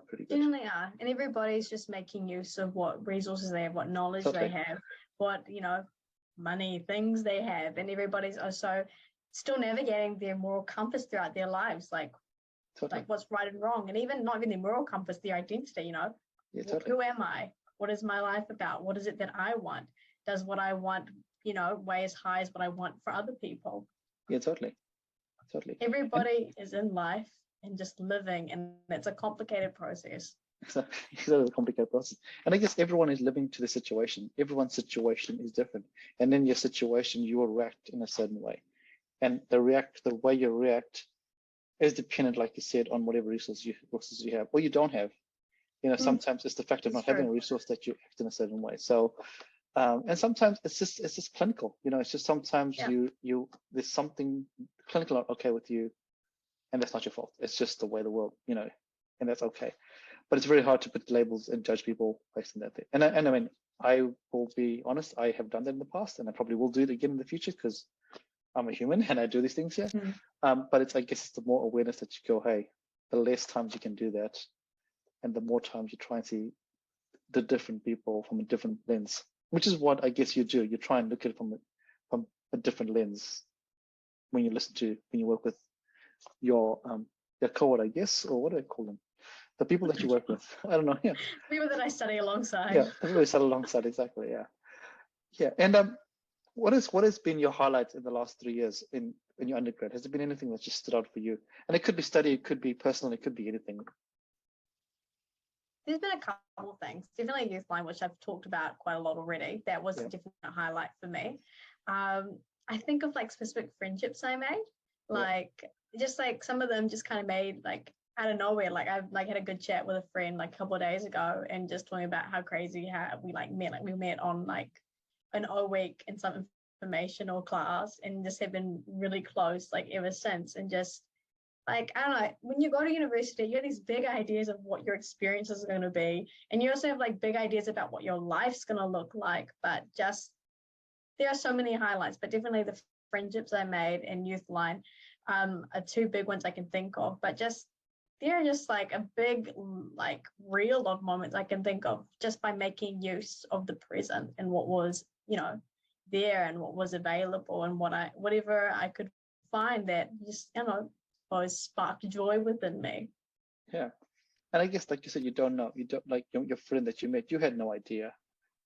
pretty good. Generally are. And everybody's just making use of what resources they have, what knowledge they have, what, you know, money, things they have. And everybody's also still navigating their moral compass throughout their lives, like what's right and wrong. And even not even their moral compass, their identity, you know. Who am I? What is my life about? What is it that I want? Does what I want, you know, weigh as high as what I want for other people? Yeah, totally. Everybody is in life and just living, and it's a complicated process. It's a complicated process. And I guess everyone is living to the situation. Everyone's situation is different. And in your situation, you will react in a certain way. And the way you react is dependent, like you said, on whatever resources you have or you don't have. You know, sometimes it's the fact of not having a resource that you act in a certain way. So, and sometimes it's just clinical. You know, it's just sometimes there's something clinical not okay with you, and that's not your fault. It's just the way the world, you know, and that's okay. But it's very hard to put labels and judge people based on that thing. And I mean, I will be honest, I have done that in the past, and I probably will do it again in the future, because I'm a human and I do these things here. But I guess it's the more awareness that you go, hey, the less times you can do that, and the more times you try and see the different people from a different lens, which is what I guess you do. You try and look at it from a different lens when you work with your cohort, I guess, or what do I call them? The people that you work with. I don't know. Yeah. People that I study alongside. Yeah, the people you study alongside, exactly. Yeah. Yeah. And What has been your highlights in the last 3 years in your undergrad? Has there been anything that just stood out for you? And it could be study, it could be personal, it could be anything. There's been a couple of things. Definitely Youth Line, which I've talked about quite a lot already. That was definitely a highlight for me. I think of like specific friendships I made, like just like some of them just kind of made like out of nowhere. Like I've like had a good chat with a friend like a couple of days ago and just talking about how crazy how we like met. Like we met on like an O week in some informational class and just have been really close like ever since. And just like I don't know, when you go to university, you have these big ideas of what your experiences are going to be, and you also have like big ideas about what your life's going to look like. But just there are so many highlights, but definitely the friendships I made in Youth Line are two big ones I can think of. But just they're just like a big like reel of moments I can think of just by making use of the present and what was there and what was available and whatever I could find that just always sparked joy within me. Yeah. And I guess, like you said, you don't know. You don't like your friend that you met. You had no idea.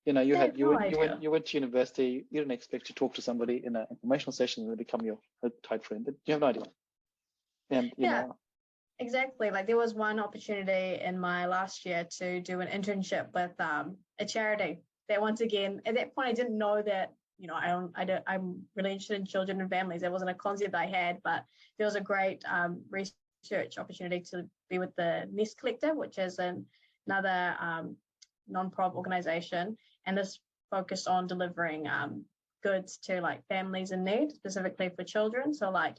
You know, I had no idea. you went to university. You didn't expect to talk to somebody in an informational session and they become your tight friend. You have no idea. And you know, exactly. Like there was one opportunity in my last year to do an internship with a charity. That once again, at that point, I didn't know that I'm really interested in children and families. That wasn't a concept I had, but there was a great research opportunity to be with the Nest Collective, which is another non-profit organization, and this focused on delivering goods to like families in need, specifically for children. So like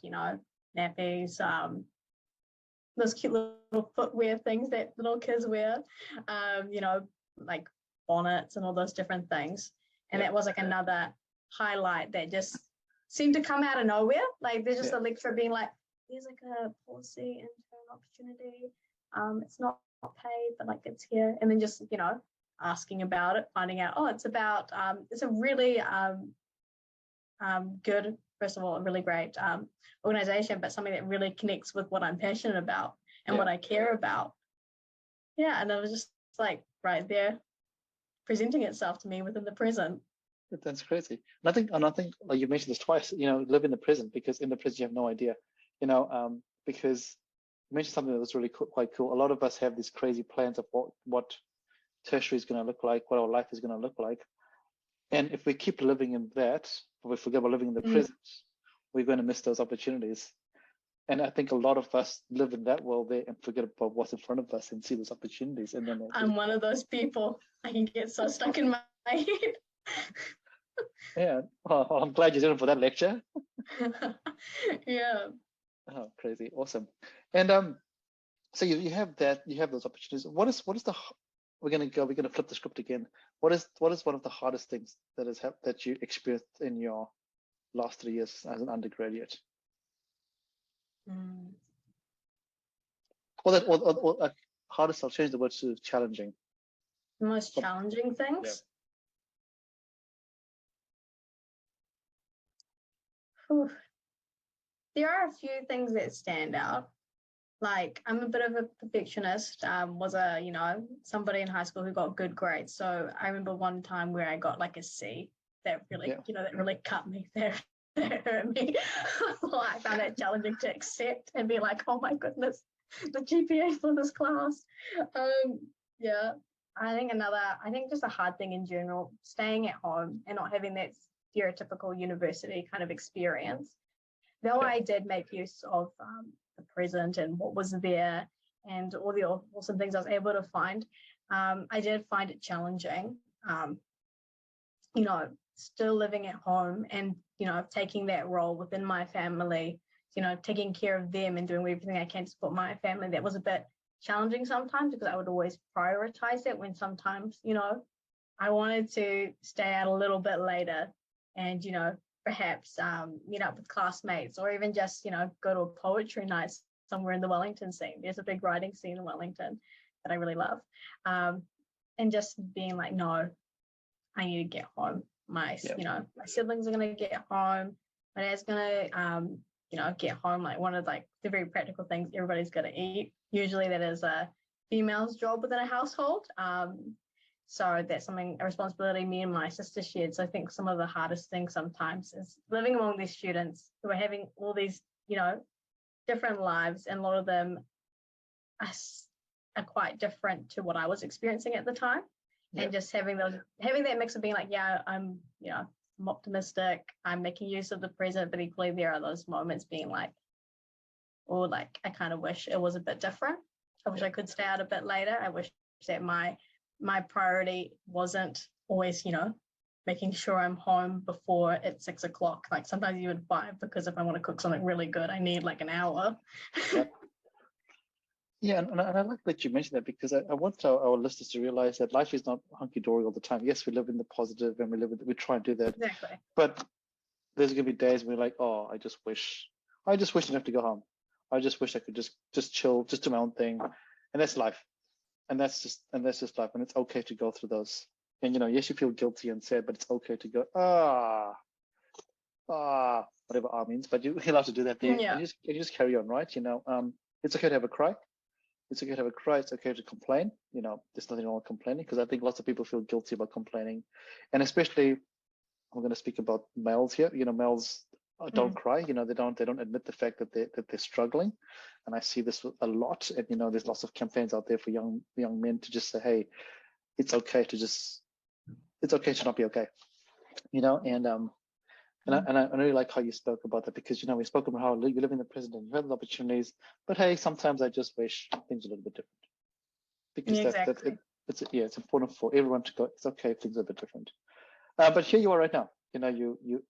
nappies, those cute little footwear things that little kids wear, like bonnets and all those different things. And that was like another highlight that just seemed to come out of nowhere. Like there's just a lecturer being like, there's like a policy intern opportunity. It's not paid, but like it's here. And then just, asking about it, finding out, it's about, it's a really good, first of all, a really great organization, but something that really connects with what I'm passionate about and what I care about. Yeah, and it was just like right there presenting itself to me within the present. That's crazy. And I think like you mentioned this twice, live in the present, because in the present you have no idea, because you mentioned something that was really quite cool. A lot of us have these crazy plans of what tertiary is going to look like, what our life is going to look like. And if we keep living in that, or we forget about living in the present, we're going to miss those opportunities. And I think a lot of us live in that world there and forget about what's in front of us and see those opportunities. And then I'm one of those people. I can get so stuck in my head. Yeah. Well, I'm glad you did it for that lecture. Yeah. Oh, crazy. Awesome. And so you have those opportunities. What is the we're gonna flip the script again. What is one of the hardest things that you experienced in your last 3 years as an undergraduate? Or hardest, I'll change the word to challenging. The most challenging things? Yeah. There are a few things that stand out. Like I'm a bit of a perfectionist. Was somebody in high school who got good grades. So I remember one time where I got like a C that really, that really cut me. That hurt me. Well, I found that challenging to accept and be like, oh my goodness, the GPA for this class. I think just a hard thing in general, staying at home and not having that stereotypical university kind of experience. Though I did make use of the present and what was there and all the awesome things I was able to find, I did find it challenging, still living at home and, taking that role within my family, taking care of them and doing everything I can to support my family. That was a bit challenging sometimes because I would always prioritize it when sometimes, I wanted to stay out a little bit later and, perhaps meet up with classmates or even just, go to a poetry night somewhere in the Wellington scene. There's a big writing scene in Wellington that I really love. And just being like, no, I need to get home. My siblings are going to get home. My dad's going to, get home. Like one of like the very practical things everybody's going to eat. Usually that is a female's job within a household. So that's a responsibility me and my sister shared. So I think some of the hardest things sometimes is living among these students who are having all these, different lives, and a lot of them are quite different to what I was experiencing at the time. And just having that mix of being like, yeah, I'm optimistic, I'm making use of the present, but equally there are those moments being like, oh, like I kind of wish it was a bit different. I wish I could stay out a bit later. I wish that my priority wasn't always, making sure I'm home before it's 6 o'clock. Like sometimes even 5, because if I want to cook something really good, I need like an hour. Yep. Yeah, and I like that you mentioned that, because I want our listeners to realize that life is not hunky-dory all the time. Yes, we live in the positive, and we try and do that. Exactly. But there's going to be days when we're like, oh, I just wish I didn't have to go home. I just wish I could just chill, just do my own thing. And that's life. And that's just life. And it's okay to go through those. And, yes, you feel guilty and sad, but it's okay to go, whatever means, but you're allowed to do that there. And you just carry on, right? It's okay to have a cry. It's okay to have a cry. It's okay to complain. There's nothing wrong with complaining, because I think lots of people feel guilty about complaining. And especially, I'm going to speak about males here. Males don't cry. They don't admit the fact that they're struggling. And I see this a lot. And, there's lots of campaigns out there for young men to just say, hey, it's okay to not be okay. And I really like how you spoke about that, because we spoke about how you live in the present and you have the opportunities, but hey, sometimes I just wish things were a little bit different. Because it's important for everyone to go, it's okay if things are a bit different. But here you are right now.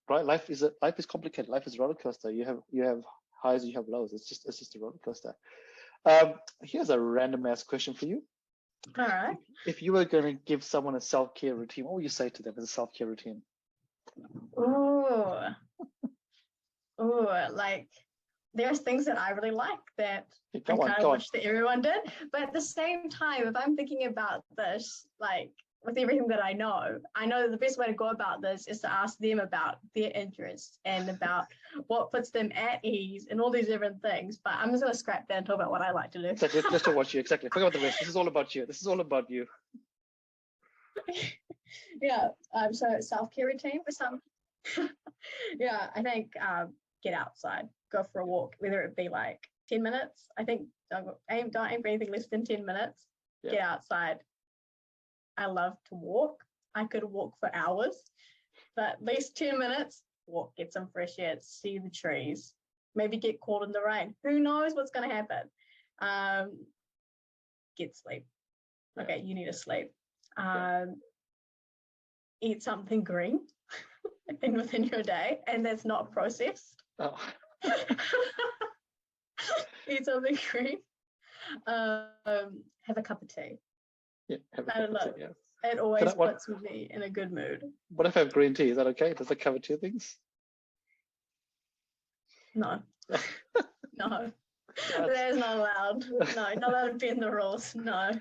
Right, life is complicated. Life is a roller coaster. You have highs, you have lows. It's just a roller coaster. Here's a random ass question for you. All right. If you were going to give someone a self-care routine, what would you say to them as a self-care routine? Oh, like there's things that I really like that I kind of wish that everyone did. But at the same time, if I'm thinking about this, like with everything that I know that the best way to go about this is to ask them about their interests and about what puts them at ease and all these different things. But I'm just going to scrap that and talk about what I like to do. Exactly. Just to watch you. Exactly. Forget about the rest. This is all about you. Yeah. So self-care routine for some. Yeah, I think get outside, go for a walk, whether it be like 10 minutes. I think don't aim for anything less than 10 minutes. Yeah. Get outside. I love to walk. I could walk for hours, but at least 10 minutes, walk, get some fresh air, see the trees, maybe get caught in the rain. Who knows what's going to happen? Get sleep. Okay, you need to sleep. Eat something green within your day, and that's not processed. Oh. Eat something green. Have a cup of tea. Yeah, have a cup of tea. Yeah. It always puts me in a good mood. What if I have green tea? Is that okay? Does that cover 2 things? No. No. That is not allowed. No, not allowed to be in the rules. No.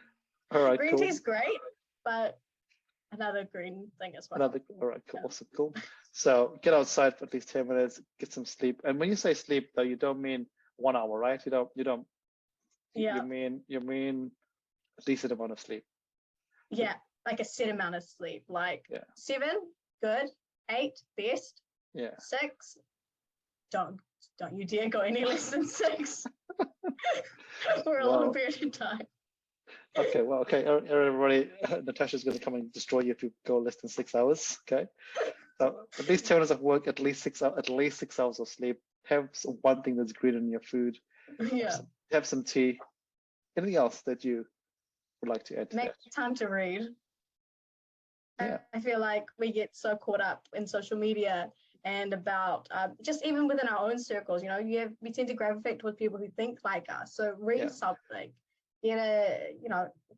All right. Green tea is great, but another green thing as well. All right, cool. Yeah. Awesome, cool. So get outside for at least 10 minutes, get some sleep. And when you say sleep, though, you don't mean 1 hour, right? You don't. Yeah. You mean a decent amount of sleep. Yeah, like a set amount of sleep, like 7, good, 8, best. Yeah. 6, don't you dare go any less than 6 for a long period of time. Okay, well, okay, everybody, Natasha's going to come and destroy you if you go less than 6 hours. Okay, so at least 10 hours of work, at least 6 hours, of sleep. Have one thing that's green in your food. Yeah. Have some tea. Anything else that you would like to add to Make time to read. Yeah. I feel like we get so caught up in social media and about just even within our own circles, we tend to gravitate towards people who think like us. So read something. It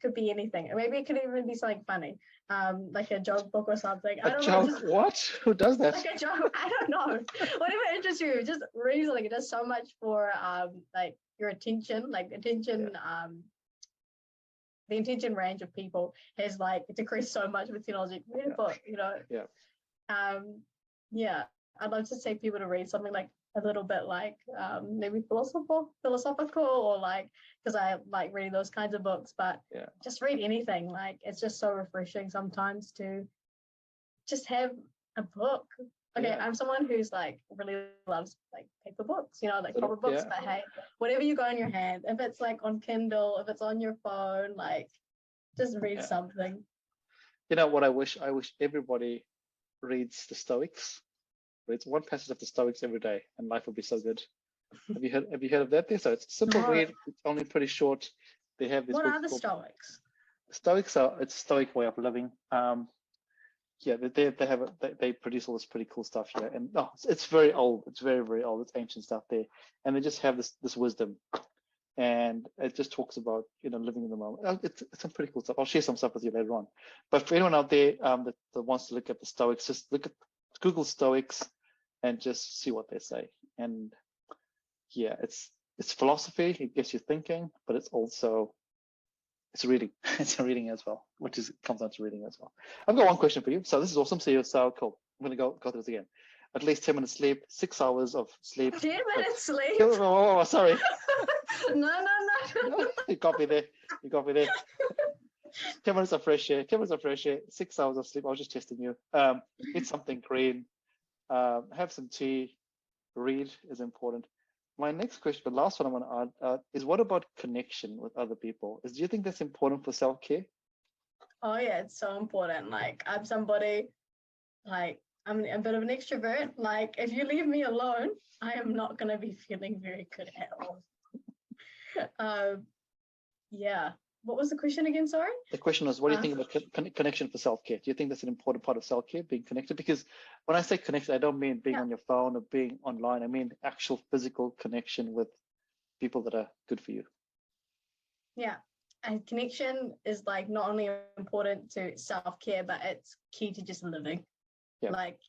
could be anything. Maybe it could even be something funny, like a joke book or something. I don't know. What? Who does that? Like a joke. I don't know. Whatever interests you, just read something. It does so much for like your attention, the attention range of people has like decreased so much with technology. Read a book, Yeah. I'd love to say people to read something like a little bit like maybe philosophical, or like, because I like reading those kinds of books, but just read anything. Like, it's just so refreshing sometimes to just have a book. Okay, I'm someone who's like really loves like paper books, like proper books, but hey, whatever you got in your hand, if it's like on Kindle, if it's on your phone, like just read something. You know what I wish everybody reads the Stoics. Reads one passage of the Stoics every day, and life would be so good. Have you heard of that? So it's a simple read. It's only pretty short. They have this. What are the Stoics? The Stoics it's a Stoic way of living. They produce all this pretty cool stuff here, and it's very old. It's very, very old. It's ancient stuff there, and they just have this wisdom, and it just talks about living in the moment. It's some pretty cool stuff. I'll share some stuff with you later on. But for anyone out there that wants to look at the Stoics, just Google Stoics and just see what they say. And it's philosophy. It gets you thinking, but it's also reading. It's a reading as well, comes down to reading as well. I've got one question for you. So this is awesome. So cool. I'm going to go through this again. At least 10 minutes sleep, 6 hours of sleep. 10 minutes sleep? Oh, sorry. No. You got me there. 10 minutes of fresh air, 6 hours of sleep. I was just testing you. Eat something green, have some tea, read is important. My next question, the last one I want to add, is what about connection with other people? Do you think that's important for self-care? Oh yeah, it's so important. Like, I'm somebody, like, I'm a bit of an extrovert. Like, if you leave me alone, I am not going to be feeling very good at all. What was the question again? Sorry. The question was, what do you think about connection for self-care? Do you think that's an important part of self-care, being connected? Because when I say connection, I don't mean being on your phone or being online. I mean actual physical connection with people that are good for you. Yeah. And connection is like not only important to self-care, but it's key to just living. Yeah. Like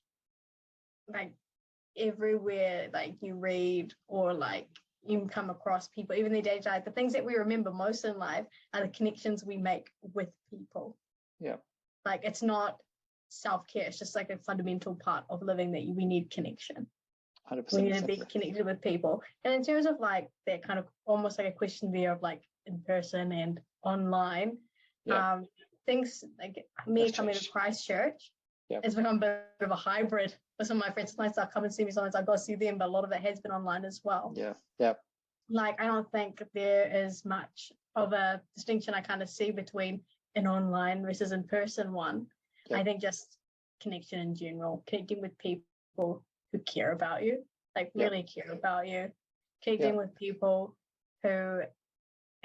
everywhere, like you read or like you come across people, even the day-to-day, the things that we remember most in life are the connections we make with people. Yeah. Like, it's not self-care, it's just like a fundamental part of living that we need connection. 100%. We need to be connected with people. And in terms of like that kind of almost like a question there of like in person and online, things like me coming to Christchurch, it's become a bit of a hybrid. With some of my friends, sometimes I'll come and see me, sometimes I'll go see them, but a lot of it has been online as well. Yeah. Like, I don't think there is much of a distinction I kind of see between an online versus in-person one. I think just connection in general, connecting with people who care about you, like really care about you, connecting with people who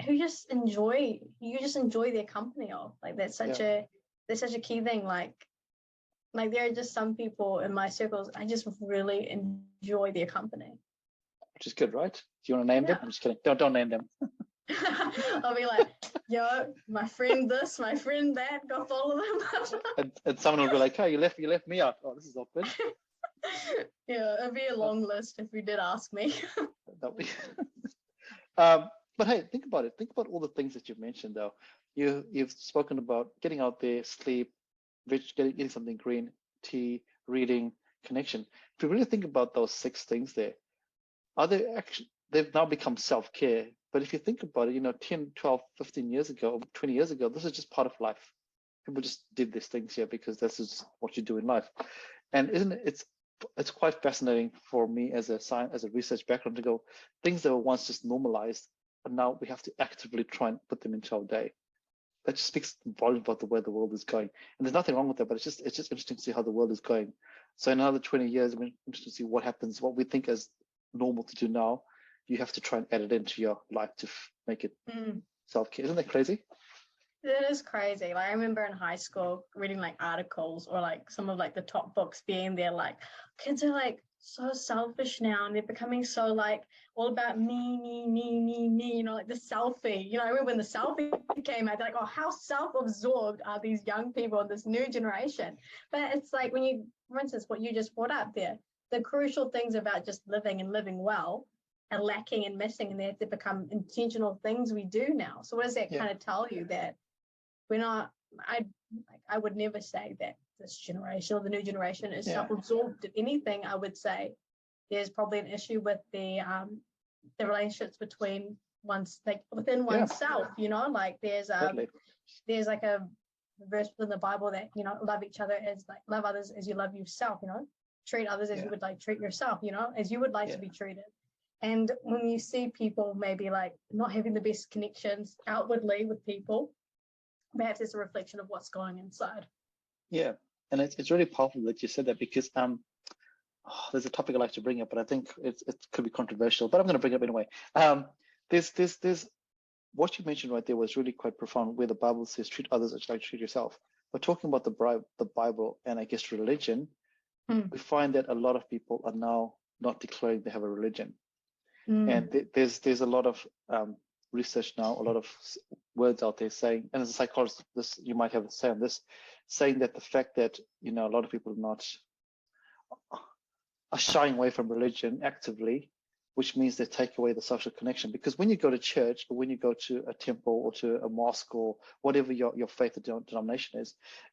just enjoy their company of. Like, that's such a key thing. Like there are just some people in my circles, I just really enjoy their company. Which is good, right? Do you want to name them? I'm just kidding. Don't name them. I'll be like, yo, my friend this, my friend that, go follow them. and someone will be like, oh, you left me out. Oh, this is awkward. Yeah, it'd be a long list if you did ask me. That'll be but hey, think about it. Think about all the things that you've mentioned though. You've spoken about getting out there, sleep, getting something green, tea, reading, connection. If you really think about those 6 things there, they've now become self-care. But if you think about it, 10, 12, 15 years ago, 20 years ago, this is just part of life. People just did these things here because this is what you do in life. And it's quite fascinating for me as a research background to go, things that were once just normalized, and now we have to actively try and put them into our day. That just speaks volumes about the way the world is going. And there's nothing wrong with that, but it's just interesting to see how the world is going. So in another 20 years, I'm interested to see what happens, what we think is normal to do now. You have to try and add it into your life to make it self-care. Isn't that crazy? It is crazy. Like, I remember in high school reading like articles or like some of like the top books being there, like kids are like so selfish now and they're becoming so like all about me, like the selfie. I remember when the selfie came out, they're like, oh, how self-absorbed are these young people in this new generation? But it's like when you, for instance, what you just brought up there, the crucial things about just living and living well are lacking and missing, and they have to become intentional things we do now. So what does that kind of tell you? That we're not, I would never say that this generation or the new generation is self-absorbed. If anything, I would say there's probably an issue with the relationships between within Yeah. oneself, like Totally. there's like a verse in the Bible that, love each other as like love others as you love yourself, treat others as Yeah. you would like treat yourself, as you would like Yeah. to be treated. And when you see people maybe like not having the best connections outwardly with people, perhaps it's a reflection of what's going inside. Yeah. And it's really powerful that you said that, because there's a topic I like to bring up, but I think it could be controversial, but I'm going to bring it up anyway. There's what you mentioned right there was really quite profound, where the Bible says treat others as you like to treat yourself. But talking about the Bible and I guess religion, we find that a lot of people are now not declaring they have a religion. And there's a lot of research now, a lot of words out there saying, and as a psychologist, this you might have a say on this, saying that the fact that a lot of people are shying away from religion actively, which means they take away the social connection. Because when you go to church, or when you go to a temple or to a mosque or whatever your faith or denomination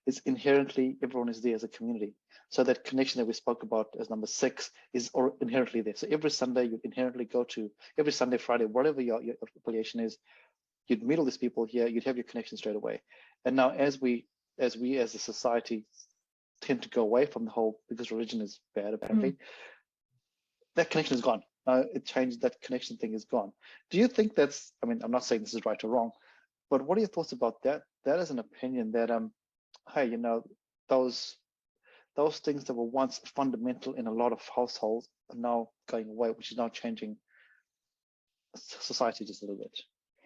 is inherently everyone is there as a community. So that connection that we spoke about as number 6 is inherently there. So every Sunday you inherently go to, every Sunday, Friday, whatever your affiliation is, you'd meet all these people here, you'd have your connection straight away. And now as we as a society tend to go away from the whole, because religion is bad apparently, that connection is gone. It changed, that connection thing is gone. Do you think that's, I mean, I'm not saying this is right or wrong, but what are your thoughts about that? That is an opinion that, hey, those things that were once fundamental in a lot of households are now going away, which is now changing society just a little bit.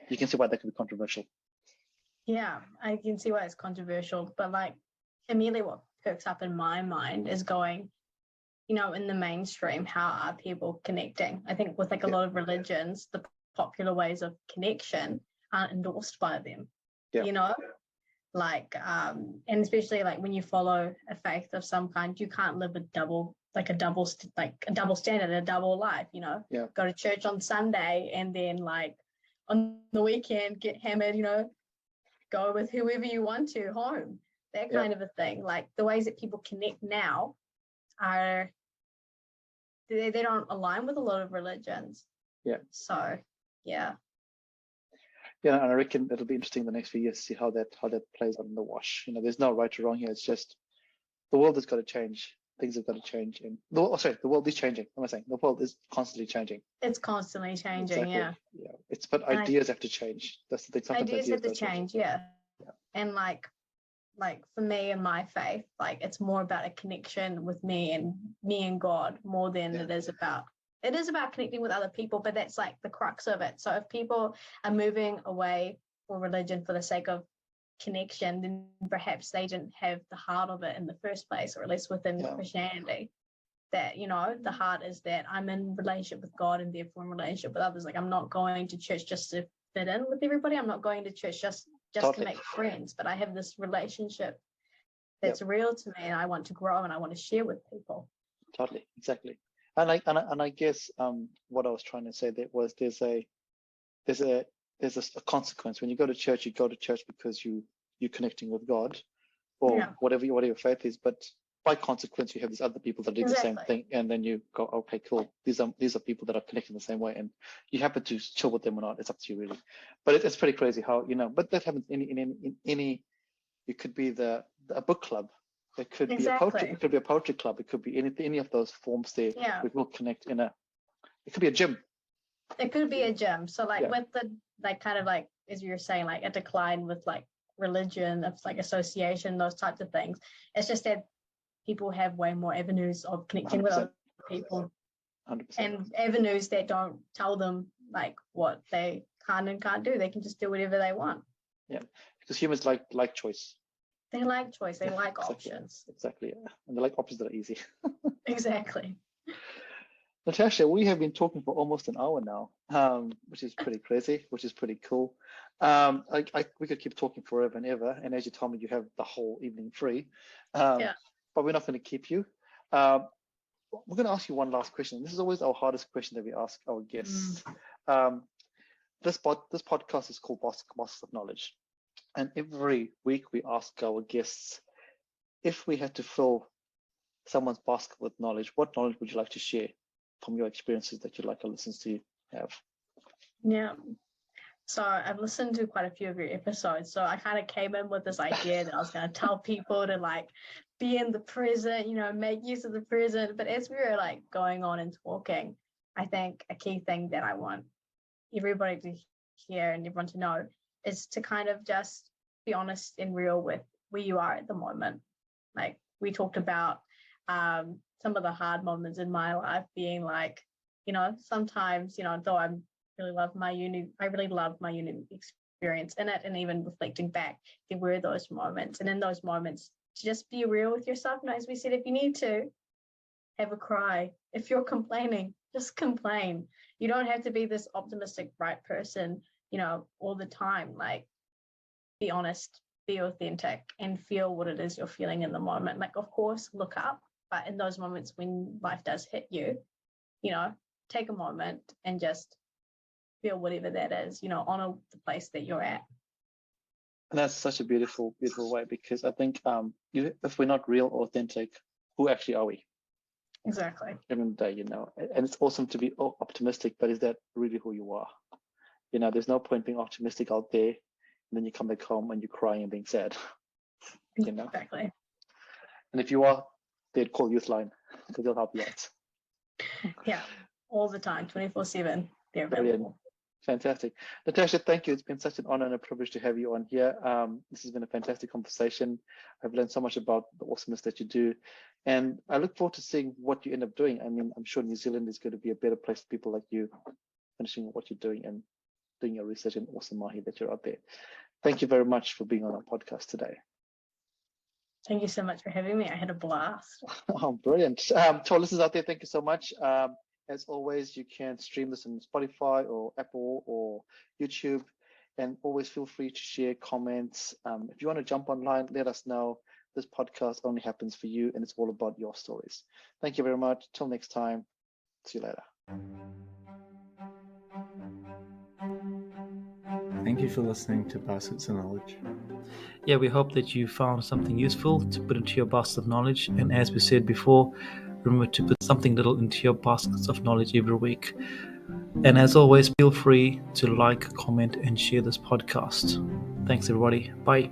You can see why that could be controversial. Yeah, I can see why it's controversial, but like immediately what perks up in my mind is going, in the mainstream, how are people connecting? I think with like a lot of religions, the popular ways of connection aren't endorsed by them, like, and especially like when you follow a faith of some kind, you can't live a double standard, a double life, go to church on Sunday and then like on the weekend get hammered, go with whoever you want to home, that kind of a thing. Like the ways that people connect now are, they don't align with a lot of religions. So and I reckon it'll be interesting the next few years to see how that plays out in the wash. There's no right or wrong here. It's just the world has got to change. Things have got to change. And the world is changing. What am I saying? The world is constantly changing. It's constantly changing. Exactly. But ideas have to change. That's the thing. Sometimes ideas have to change. And like for me and my faith, like it's more about a connection with me and God more than it is about connecting with other people, but that's like the crux of it. So if people are moving away from religion for the sake of connection, then perhaps they didn't have the heart of it in the first place, or at least within Christianity, that the heart is that I'm in relationship with God and therefore in relationship with others. Like I'm not going to church just to fit in with everybody. I'm not going to church just to make friends, but I have this relationship that's real to me, and I want to grow and I want to share with people. Totally, exactly. And I guess what I was trying to say there was there's a consequence when you go to church. You go to church because you're connecting with God, or whatever your faith is. But by consequence, you have these other people that do the same thing, and then you go, okay, cool. These are people that are connecting the same way, and you happen to chill with them or not. It's up to you really. But it's pretty crazy how But that happens in any. It could be a book club. It could be a poetry. It could be a poetry club. It could be any of those forms there. We will connect it could be a gym. It could be a gym. So like with the kind of like as you were saying, like a decline with like religion, of like association, those types of things. It's just that people have way more avenues of connecting 100%. With other people, 100%. And avenues that don't tell them like what they can and can't do. They can just do whatever they want. Yeah, because humans like choice. They like choice. They like options. Exactly. And they like options that are easy. Exactly. Natasha, we have been talking for almost an hour now, which is pretty crazy, which is pretty cool. We could keep talking forever and ever. And as you told me, you have the whole evening free. But we're not going to keep you. We're going to ask you one last question. This is always our hardest question that we ask our guests. This podcast is called Basket of Knowledge. And every week we ask our guests, if we had to fill someone's basket with knowledge, what knowledge would you like to share from your experiences that you'd like our listeners to have? Yeah. So I've listened to quite a few of your episodes. So I kind of came in with this idea that I was going to tell people to like be in the present, make use of the present. But as we were like going on and talking, I think a key thing that I want everybody to hear and everyone to know is to kind of just be honest and real with where you are at the moment. Like we talked about some of the hard moments in my life being like, sometimes, though I really loved my uni experience in it, and even reflecting back, there were those moments. And in those moments, to just be real with yourself. And as we said, if you need to, have a cry. If you're complaining, just complain. You don't have to be this optimistic, bright person, all the time. Like, be honest, be authentic, and feel what it is you're feeling in the moment. Like, of course, look up, but in those moments when life does hit you, take a moment and just feel whatever that is, honor the place that you're at. And that's such a beautiful, beautiful way, because I think if we're not real or authentic, who actually are we? Exactly. Every day, and it's awesome to be optimistic, but is that really who you are? There's no point being optimistic out there, and then you come back home and you're crying and being sad. Exactly. And if you are, they'd call Youth Line because they'll help you out. Yeah, all the time, 24/7. They're available. Brilliant. Fantastic. Natasha, thank you. It's been such an honor and a privilege to have you on here. This has been a fantastic conversation. I've learned so much about the awesomeness that you do. And I look forward to seeing what you end up doing. I mean, I'm sure New Zealand is going to be a better place for people like you, finishing what you're doing and doing your research in awesome mahi that you're out there. Thank you very much for being on our podcast today. Thank you so much for having me. I had a blast. Oh, brilliant. To our listeners out there, thank you so much. As always, you can stream this on Spotify or Apple or YouTube, and always feel free to share comments. If you want to jump online, let us know. This podcast only happens for you, and it's all about your stories. Thank you very much. Till next time. See you later. Thank you for listening to Baskets of Knowledge. Yeah, we hope that you found something useful to put into your basket of knowledge. And as we said before, remember to put something little into your baskets of knowledge every week. And as always, feel free to like, comment, and share this podcast. Thanks, everybody. Bye.